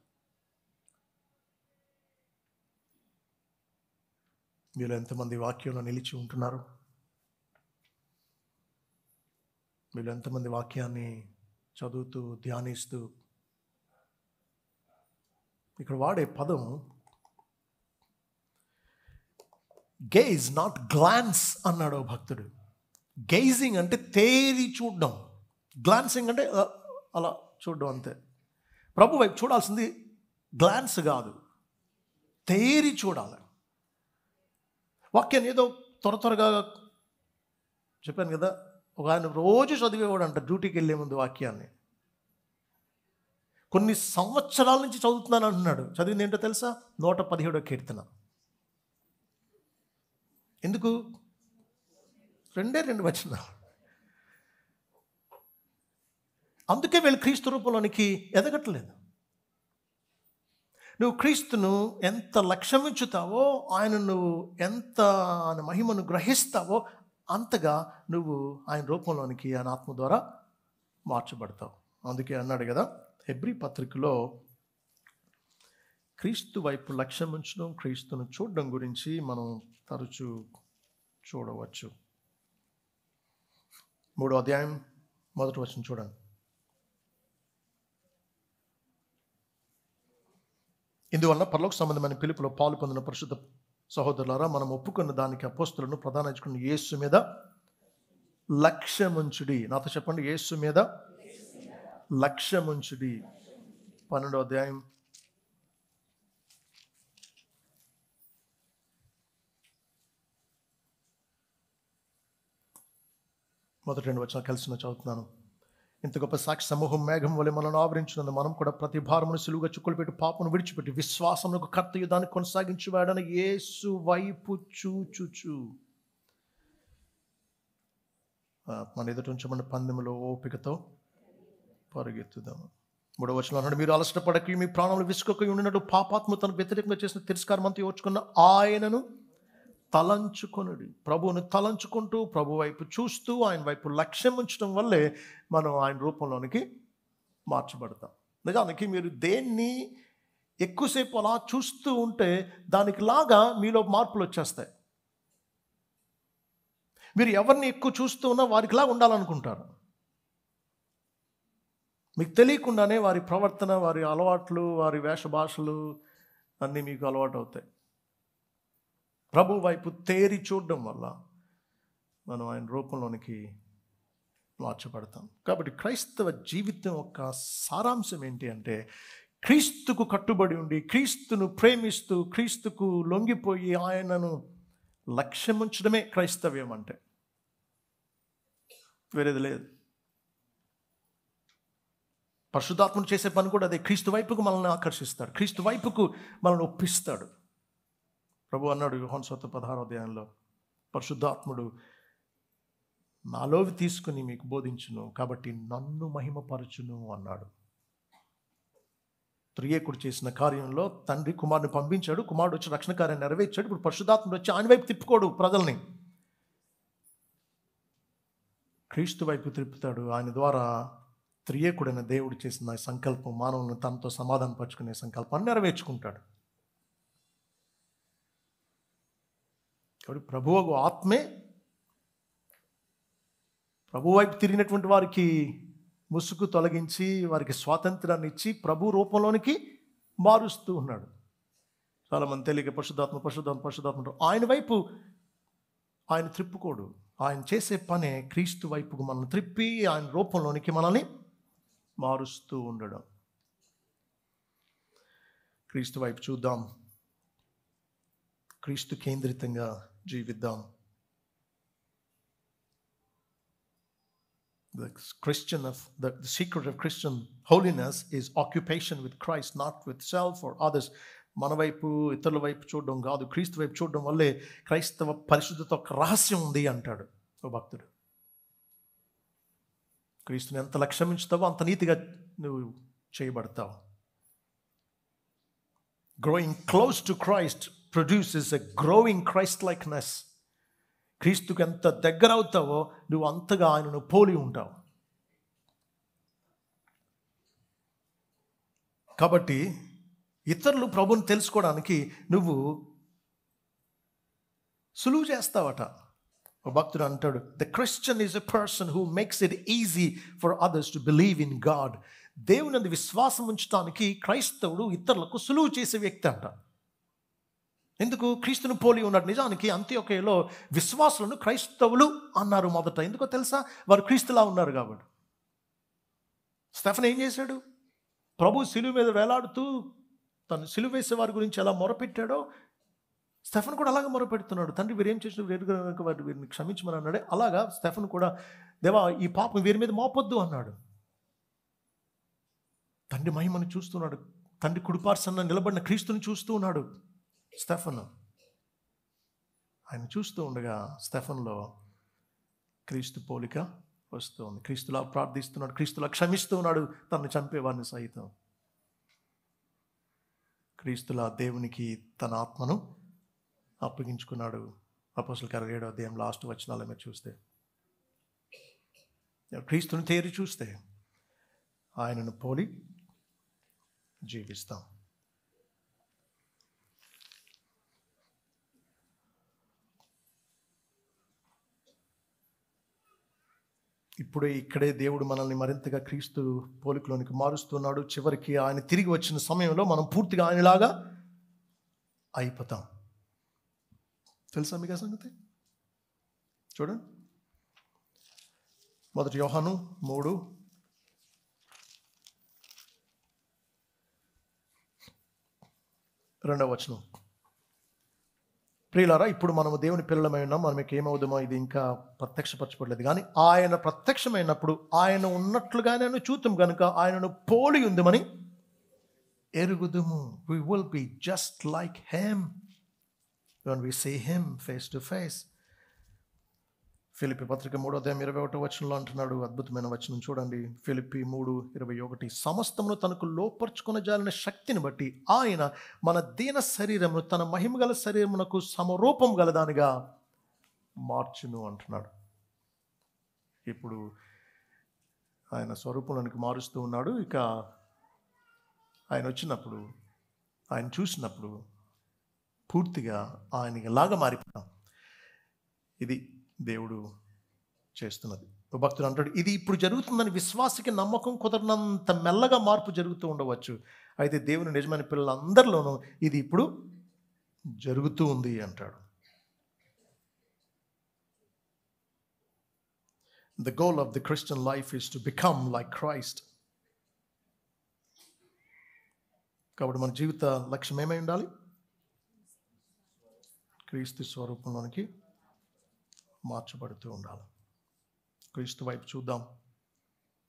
మీలో ఎంతమంది వాక్యంలో నిలిచి ఉంటున్నారు? మీరు ఎంతమంది వాక్యాన్ని చదువుతూ ధ్యానిస్తూ? ఇక్కడ వాడే పదం గేజ్, నాట్ గ్లాన్స్ అన్నాడు భక్తుడు. గేజింగ్ అంటే తేరి చూడడం, గ్లాన్సింగ్ అంటే అలా చూడడం అంతే. ప్రభు వైపు చూడాల్సింది గ్లాన్స్ కాదు, తేరి చూడాలి. వాక్యాన్ని ఏదో త్వరగా చెప్పాను కదా, ఒక ఆయన రోజు చదివేవాడు అంట డ్యూటీకి వెళ్ళే ముందు వాక్యాన్ని. కొన్ని సంవత్సరాల నుంచి చదువుతున్నాను అంటున్నాడు. చదివింది ఏంటో తెలుసా? 117వ కీర్తన. ఎందుకు? 2 వచనాలు. అందుకే వీళ్ళు క్రీస్తు రూపంలోనికి ఎదగట్లేదు. నువ్వు క్రీస్తును ఎంత లక్ష్యమించుతావో, ఆయన నువ్వు ఎంత ఆయన మహిమను గ్రహిస్తావో అంతగా నువ్వు ఆయన రూపంలోనికి ఆయన ఆత్మ ద్వారా మార్చబడతావు. అందుకే అన్నాడు కదా హెబ్రీ పత్రికలో, క్రీస్తు వైపు లక్ష్యం ఉంచడం, క్రీస్తును చూడడం గురించి మనం తరచూ చూడవచ్చు. 3వ అధ్యాయం 1వ వచనం చూడండి. ఇందువలన పరలోక సంబంధమైన పిలుపులో పాలు పొందిన పరిశుద్ధ సహోదరులారా, మనం ఒప్పుకున్న దానికి అపోస్తలులను ప్రధాన యాజకుని యేసు మీద లక్ష్యముంచుడి. నాతో చెప్పండి, యేసు మీద లక్ష్యముంచుడి. 12వ అధ్యాయం 1-2 వచనాలు కలిసి చదువుతున్నాను. ఇంత గొప్ప సాక్షి సమూహం మేఘం వలె మనల్ని ఆవరించినందు మనం కూడా ప్రతి భారమును సులువుగా చుక్కలు పెట్టి పాపను విడిచిపెట్టి విశ్వాసమునకు కర్తయు దాన్ని కొనసాగించువాడని యేసు వైపు చూచుచు మన ఎదుట ఉంచమన్న పందెములో ఓపికతో పరిగెత్తుదాము. 3వ వచనం అన్నాడు, మీరు అలసటపడక మీ ప్రాణములు విసుకొక ఉండినట్టు పాపాత్మ తను వ్యతిరేకంగా చేసిన తిరస్కారం అంతా ఓర్చుకున్న ఆయనను తలంచుకొనుడి. ప్రభువును తలంచుకుంటూ ప్రభు వైపు చూస్తూ ఆయన వైపు లక్ష్యం ఉంచడం వల్లే మనం ఆయన రూపంలోనికి మార్చబడతాం. నిజానికి మీరు దేన్ని ఎక్కువసేపు అలా చూస్తూ ఉంటే దానికి లాగా మీలో మార్పులు వచ్చేస్తాయి. మీరు ఎవరిని ఎక్కువ చూస్తూ ఉన్నా వారికిలా ఉండాలనుకుంటారు. మీకు తెలియకుండానే వారి ప్రవర్తన, వారి అలవాట్లు, వారి వేష భాషలు అన్నీ మీకు అలవాటు అవుతాయి. ప్రభు వైపు తేరి చూడడం వల్ల మనం ఆయన రూపంలోనికి మార్చబడతాం. కాబట్టి క్రైస్తవ జీవితం యొక్క సారాంశం ఏంటి అంటే, క్రీస్తుకు కట్టుబడి ఉండి, క్రీస్తును ప్రేమిస్తూ, క్రీస్తుకు లొంగిపోయి ఆయనను లక్ష్యం ఉంచడమే క్రైస్తవ్యం అంటే. వేరేది లేదు. పరిశుద్ధాత్మను చేసే పని కూడా అదే. క్రీస్తు వైపుకు మనల్ని ఆకర్షిస్తాడు, క్రీస్తు వైపుకు మనల్ని ఒప్పిస్తాడు. ప్రభు అన్నాడు యోహాను సువార్త 16వ అధ్యాయంలో, పరిశుద్ధాత్ముడు నాలోవి తీసుకుని మీకు బోధించును, కాబట్టి నన్ను మహిమపరచును అన్నాడు. త్రియేకుడు చేసిన కార్యంలో తండ్రి కుమారుని పంపించాడు, కుమారుడు వచ్చి రక్షణ కార్యాన్ని నెరవేర్చాడు. ఇప్పుడు పరిశుద్ధాత్ముడు వచ్చి ఆయన వైపు తిప్పుకోడు ప్రజల్ని, క్రీస్తు వైపు తిప్పుతాడు. ఆయన ద్వారా త్రియేకుడైన దేవుడు చేసిన సంకల్పం, మానవులను తనతో సమాధానపరుచుకునే సంకల్పాన్ని నెరవేర్చుకుంటాడు. కాబట్టి ప్రభువు ఆత్మే ప్రభు వైపు తిరిగినటువంటి వారికి ముసుగు తొలగించి వారికి స్వాతంత్రాన్ని ఇచ్చి ప్రభు రూపంలోనికి మారుస్తూ ఉన్నాడు. చాలామంది తెలియక పరిశుద్ధాత్మ పరిశుద్ధాత్మ పరిశుద్ధాత్మ, ఆయన వైపు ఆయన త్రిప్పుకోడు. ఆయన చేసే పనే క్రీస్తు వైపుకు మనల్ని త్రిప్పి ఆయన రూపంలోనికి మనల్ని మారుస్తూ ఉండడం. క్రీస్తు వైపు చూద్దాం, క్రీస్తు కేంద్రితంగా జీవిద్దాం. The secret of Christian holiness is occupation with Christ, not with self or others. మన వైపు ఇతరుల వైపు చూడడం కాదు, క్రీస్తు వైపు చూడడం వల్లే క్రైస్తవ పరిశుద్ధత ఒక రహస్యం ఉంది అంటాడు ఓ భక్తుడు. క్రీస్తుని ఎంత లక్ష్యమించుతావో అంత నీతిగా నువ్వు చేయబడతావు. Growing close to Christ produces a growing Christ likeness. క్రీస్తుకు ఎంత దగ్గర అవుతావో నువ్వు అంతగా ఆయనను పోలి ఉంటావు. కాబట్టి ఇతరులు ప్రభుని తెలుసుకోవడానికి నువ్వు సులువు చేస్తావట. ఒక భక్తుడు అంటాడు, the Christian is a person who makes it easy for others to believe in God. దేవుని విశ్వాసం ఉంచడానికి క్రైస్తవుడు ఇతరులకు సులువు చేసే వ్యక్తి అంట. ఎందుకు? క్రీస్తును పోలి ఉన్నాడు. నిజానికి అంత్యోక్యలో విశ్వాసులను క్రైస్తవులు అన్నారు మొదట. ఎందుకో తెలుసా? వారు క్రీస్తులా ఉన్నారు కాబట్టి. స్టెఫెన్ ఏం చేశాడు? ప్రభు సిలువ మీద వేలాడుతూ తను సిలువ వేసే వారి గురించి ఎలా మొరపెట్టాడో స్టెఫెన్ కూడా అలాగే మొరపెడుతున్నాడు. తండ్రి వీరేం చేసిన వీరిని క్షమించమని అన్నాడే, అలాగా స్టెఫెన్ కూడా దేవా ఈ పాపం వీరి మీద మోపొద్దు అన్నాడు. తండ్రి మహిమను చూస్తున్నాడు. తండ్రి కుడిపార్శ్వన నిలబడిన క్రీస్తుని చూస్తూ ఉన్నాడు స్టెఫెన్. ఆయన చూస్తూ ఉండగా స్టెఫెన్లో క్రీస్తు పోలిక వస్తుంది. క్రీస్తులా ప్రార్థిస్తున్నాడు, క్రీస్తులా క్షమిస్తూ ఉన్నాడు తనను చంపేవారిని సైతం. క్రీస్తులా దేవునికి తన ఆత్మను అప్పగించుకున్నాడు. అపోస్తలుల కార్యాలు 7వ అధ్యాయం లాస్ట్ వచనాల మీద చూస్తే, క్రీస్తుని తేరి చూస్తే ఆయనను పోలి జీవిస్తాం. ఇప్పుడే ఇక్కడే దేవుడు మనల్ని మరింతగా క్రీస్తు పోలికలోనికి మారుస్తున్నాడు. చివరికి ఆయన తిరిగి వచ్చిన సమయంలో మనం పూర్తిగా ఆయనలాగా అయిపోతాం. తెలుసా మీకు ఆ సంగతి? చూడండి, 1 యోహాను 3:2. ప్రియులారా, ఇప్పుడు మనము దేవుని పిల్లలమై ఉన్నాం. మనం ఏమవుదామో ఇది ఇంకా ప్రత్యక్షపరచబడలేదు. కానీ ఆయన ప్రత్యక్షమైనప్పుడు ఆయన ఉన్నట్లుగానే చూద్దాం కనుక ఆయనను పోలి ఉందమని ఎరుగుదుము. We will be just like him when we see him face to face. Philippi పత్రిక 3వ అధ్యాయం 21వ వచనంలో అంటున్నాడు, అద్భుతమైన వచనం చూడండి. ఫిలిప్పీ 3:21, సమస్తమును తనకు లోపర్చుకున్న జాలిన శక్తిని బట్టి ఆయన మన దీన శరీరమును తన మహిమగల శరీరమునకు సమరూపం గలదానిగా మార్చును అంటున్నాడు. ఇప్పుడు ఆయన స్వరూపంలోనికి మారుస్తూ ఉన్నాడు. ఇక ఆయన వచ్చినప్పుడు, ఆయన చూసినప్పుడు పూర్తిగా ఆయనకి లాగా మారిపోతాం. ఇది దేవుడు చేస్తున్నది. భక్తుడు అంటాడు, ఇది ఇప్పుడు జరుగుతుందని విశ్వాసికి నమ్మకం కుదరనంత మెల్లగా మార్పు జరుగుతూ ఉండవచ్చు. అయితే దేవుని నిజమైన పిల్లలందరిలోనూ ఇది ఇప్పుడు జరుగుతూ ఉంది అంటాడు. The goal of the Christian life is to become like Christ. కాబట్టి మన జీవిత లక్ష్యం ఏమై ఉండాలి? క్రీస్తు స్వరూపంలోనికి మార్చబడుతూ ఉండాలి. క్రీస్తు వైపు చూద్దాం,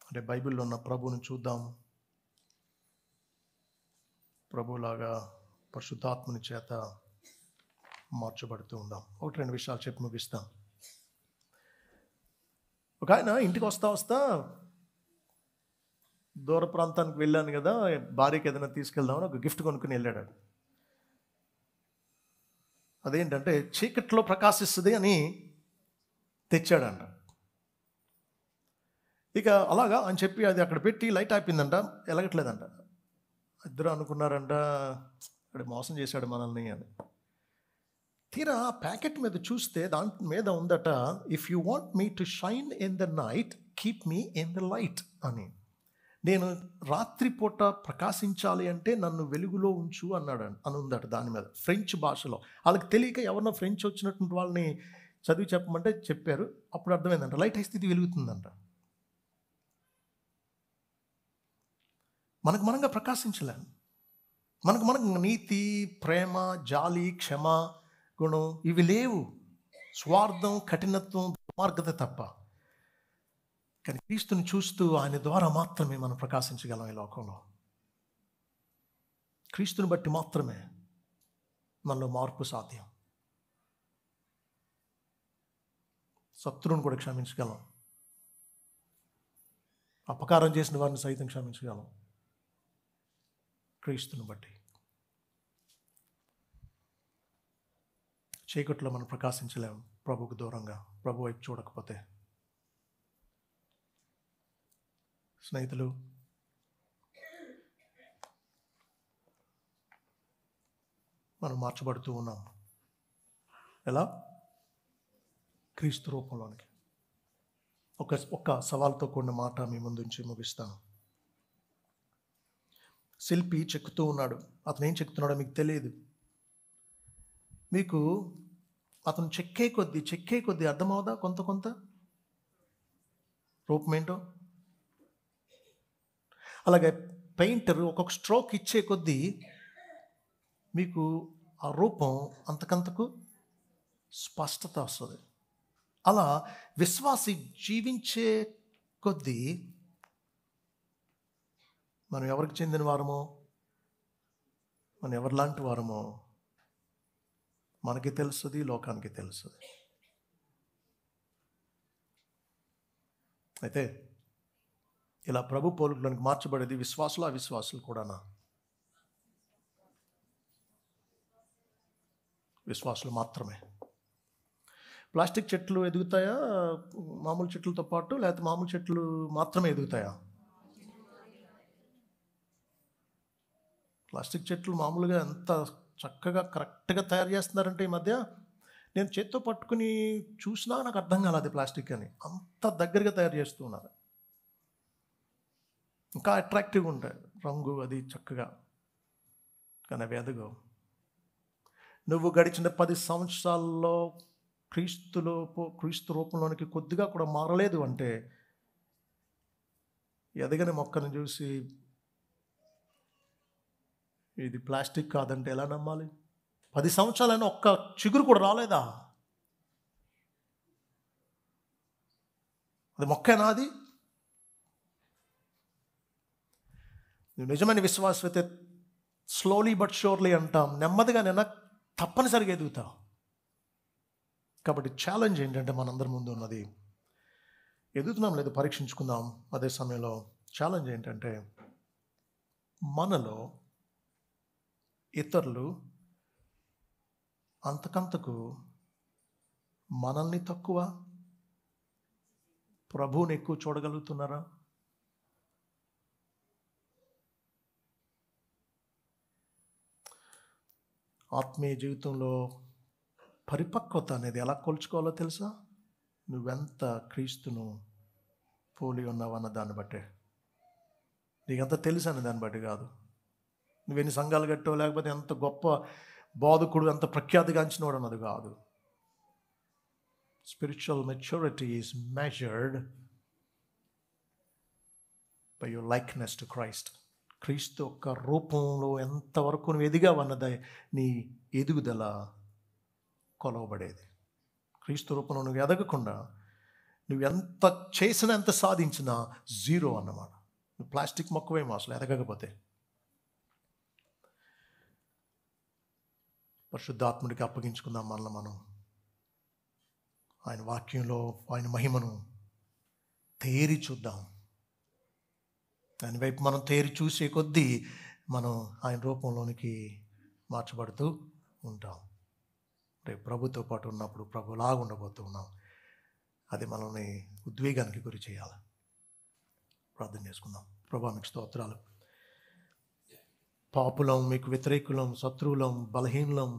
అంటే బైబిల్లో ఉన్న ప్రభువుని చూద్దాం. ప్రభులాగా పరిశుద్ధాత్మని చేత మార్చబడుతూ ఉందాం. 1-2 విషయాలు చెప్పి ముగిస్తాం. ఒక ఆయన ఇంటికి వస్తా దూర ప్రాంతానికి వెళ్ళాను కదా, భార్యకి ఏదైనా తీసుకెళ్దామని ఒక గిఫ్ట్ కొనుక్కుని వెళ్ళాడు. అదేంటంటే చీకట్లో ప్రకాశిస్తుంది అని తెచ్చాడంట. ఇక అలాగా అని చెప్పి అది అక్కడ పెట్టి లైట్ ఆపిందంట, ఎలగట్లేదంట. ఇద్దరు అనుకున్నారంట అక్కడ మోసం చేశాడు మనల్ని అని. తీరా ప్యాకెట్ మీద చూస్తే దాని మీద ఉందట, if you want me to shine in the night keep me in the light అని. నేను రాత్రిపూట ప్రకాశించాలి అంటే నన్ను వెలుగులో ఉంచు అన్నాడు అని ఉందట దాని మీద, ఫ్రెంచ్ భాషలో. వాళ్ళకి తెలియక ఎవరన్నా ఫ్రెంచ్ వచ్చినటువంటి వాళ్ళని చదివి చెప్పమంటే చెప్పారు. అప్పుడు అర్థమైందంట, లైట్ వేస్తే ఇది వెలుగుతుందంట. మనంగా ప్రకాశించలేము. మనకు నీతి, ప్రేమ, జాలి, క్షమ, గుణం ఇవి లేవు. స్వార్థం, కఠినత్వం, దుర్మార్గత తప్ప. కానీ క్రీస్తుని చూస్తూ ఆయన ద్వారా మాత్రమే మనం ప్రకాశించగలం ఈ లోకంలో. క్రీస్తుని బట్టి మాత్రమే మనలో మార్పు సాధ్యం. శత్రువుని కూడా క్షమించగలం. అపకారం చేసిన వారిని సైతం క్షమించగలం క్రీస్తుని బట్టి. చీకట్లో మనం ప్రకాశించలేము ప్రభువుకు దూరంగా, ప్రభు వైపు చూడకపోతే. స్నేహితులు, మనం మార్చబడుతూ ఉన్నాం. ఎలా? క్రీస్తు రూపంలోనికి. ఒక్క సవాల్తో కూడిన మాట మీ ముందుంచి ముగిస్తాను. శిల్పి చెక్కుతూ ఉన్నాడు. అతను ఏం చెక్కుతున్నాడో మీకు తెలియదు. మీకు అతను చెక్కే కొద్దీ అర్థమవుదా కొంత రూపం ఏంటో? అలాగే పెయింటర్ ఒక్కొక్క స్ట్రోక్ ఇచ్చే కొద్దీ మీకు ఆ రూపం అంతకంతకు స్పష్టత వస్తుంది. అలా విశ్వాసి జీవించే కొద్దీ మనం ఎవరికి చెందిన వారమో, మనం ఎవరిలాంటి వారమో మనకి తెలుస్తుంది, లోకానికి తెలుస్తుంది. అయితే ఇలా ప్రభు పోలికలోనికి మార్చబడేది విశ్వాసులు అవిశ్వాసులు కూడానా? విశ్వాసులు మాత్రమే. ప్లాస్టిక్ చెట్లు ఎదుగుతాయా మామూలు చెట్లతో పాటు, లేకపోతే మామూలు చెట్లు మాత్రమే ఎదుగుతాయా? ప్లాస్టిక్ చెట్లు మామూలుగా ఎంత చక్కగా కరెక్ట్గా తయారు చేస్తున్నారంటే ఈ మధ్య నేను చేత్తో పట్టుకుని చూసినా నాకు అర్థం కాలేదు ప్లాస్టిక్ అని. అంత దగ్గరగా తయారు చేస్తూ ఉన్నారు. ఇంకా అట్రాక్టివ్గా ఉంటాయి, రంగు అది చక్కగా. కానీ అవి ఎదగవు. నువ్వు గడిచిన 10 సంవత్సరాల్లో క్రీస్తు రూపంలోనికి కొద్దిగా కూడా మారలేదు అంటే ఎదగని మొక్కను చూసి ఇది ప్లాస్టిక్ కాదంటే ఎలా నమ్మాలి? 10 సంవత్సరాలైనా ఒక్క చిగురు కూడా రాలేదా? అది మొక్కేనా? అది నువ్వు నిజమైన విశ్వాసం అయితే స్లోలీ బట్ షూర్లీ అంటాం, నెమ్మదిగా నేను తప్పనిసరిగా ఎదుగుతావు. కాబట్టి ఛాలెంజ్ ఏంటంటే మనందరి ముందు ఉన్నది, ఎదుగుతున్నాం లేదు పరీక్షించుకుందాం. అదే సమయంలో ఛాలెంజ్ ఏంటంటే మనలో ఇతరులు అంతకంతకు మనల్ని తక్కువ, ప్రభువుని ఎక్కువ చూడగలుగుతున్నారా? ఆత్మీయ జీవితంలో పరిపక్వత అనేది ఎలా కొలుచుకోవాలో తెలుసా? నువ్వెంత క్రీస్తును పోలి ఉన్నావన్న దాన్ని బట్టే. నీకంత తెలుసు అనే దాన్ని బట్టి కాదు. నువ్వెన్ని సంఘాలు కట్టావు, లేకపోతే ఎంత గొప్ప బోధకుడు, ఎంత ప్రఖ్యాతిగాంచినవాడు అన్నది కాదు. Spiritual maturity is measured by your likeness to Christ. క్రీస్తు యొక్క రూపంలో ఎంతవరకు నువ్వు ఎదిగావన్నది నీ ఎదుగుదల కొలవబడేది. క్రీస్తు రూపంలో నువ్వు ఎదగకుండా నువ్వు ఎంత చేసినా, ఎంత సాధించినా జీరో అన్నమాట. నువ్వు ప్లాస్టిక్ మొక్కవేమో అసలు ఎదగకపోతే. పరిశుద్ధాత్ముడికి అప్పగించుకుందాం మనల్ని మనం. ఆయన వాక్యంలో ఆయన మహిమను తేరి చూద్దాం. ఆయన వైపు మనం తేరి చూసే కొద్దీ మనం ఆయన రూపంలోనికి మార్చబడుతూ ఉంటాం. రేపు ప్రభుతో పాటు ఉన్నప్పుడు ప్రభులాగా ఉండబోతూ ఉన్నాం. అది మనల్ని ఉద్వేగానికి గురి చేయాలి. ప్రార్థన చేసుకుందాం. ప్రభా, మీకు స్తోత్రాలు. పాపులం, మీకు వ్యతిరేకులం, శత్రువులం, బలహీనులం,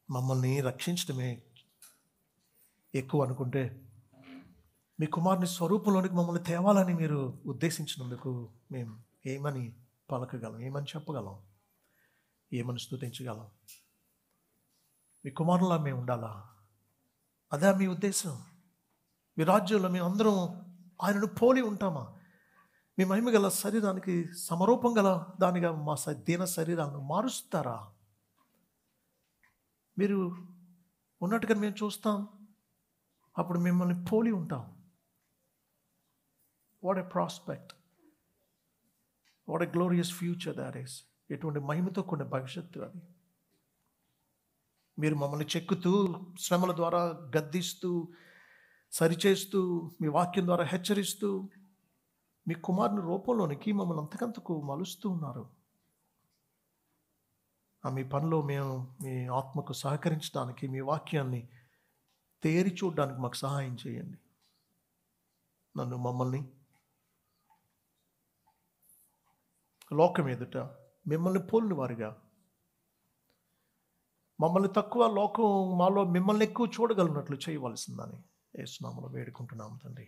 మమ్మల్ని రక్షించడమే ఎక్కువ అనుకుంటే మీ కుమారుని స్వరూపంలోనికి మమ్మల్ని తేవాలని మీరు ఉద్దేశించినందుకు మేము ఏమని పలకగలం, ఏమని చెప్పగలం, ఏమని స్తుతించగలం? మీ కుమారులా మేము ఉండాలా? అదే మీ ఉద్దేశం? మీ రాజ్యంలో మేము అందరం ఆయనను పోలి ఉంటామా? మీ మహిమ గల శరీరానికి సమరూపం గల దానిగా మా దీన శరీరాలను మారుస్తారా? మీరు ఉన్నట్టుగా మేము చూస్తాం, అప్పుడు మిమ్మల్ని పోలి ఉంటాం. What a prospect, what a glorious future that is. ఎటువంటి మహిమతో కూడిన భవిష్యత్తు అది. మీరు మమ్మల్ని చెక్కుతూ, శ్రమల ద్వారా గద్దిస్తూ, సరిచేస్తూ, మీ వాక్యం ద్వారా హెచ్చరిస్తూ, మీ కుమారుని రూపంలోనికి మమ్మల్ని అంతకంతకు మలుస్తూ ఉన్నారు. మీ పనిలో మేము మీ ఆత్మకు సహకరించడానికి, మీ వాక్యాన్ని తేరి చూడడానికి మాకు సహాయం చేయండి. మమ్మల్ని లోకం ఎదుట మిమ్మల్ని పోలిన వారిగా, మమ్మల్ని తక్కువ, లోకం మాలో మిమ్మల్ని ఎక్కువ చూడగలిగినట్లు చేయవలసిందని యేసు నామములో వేడుకుంటున్నాము తండ్రి.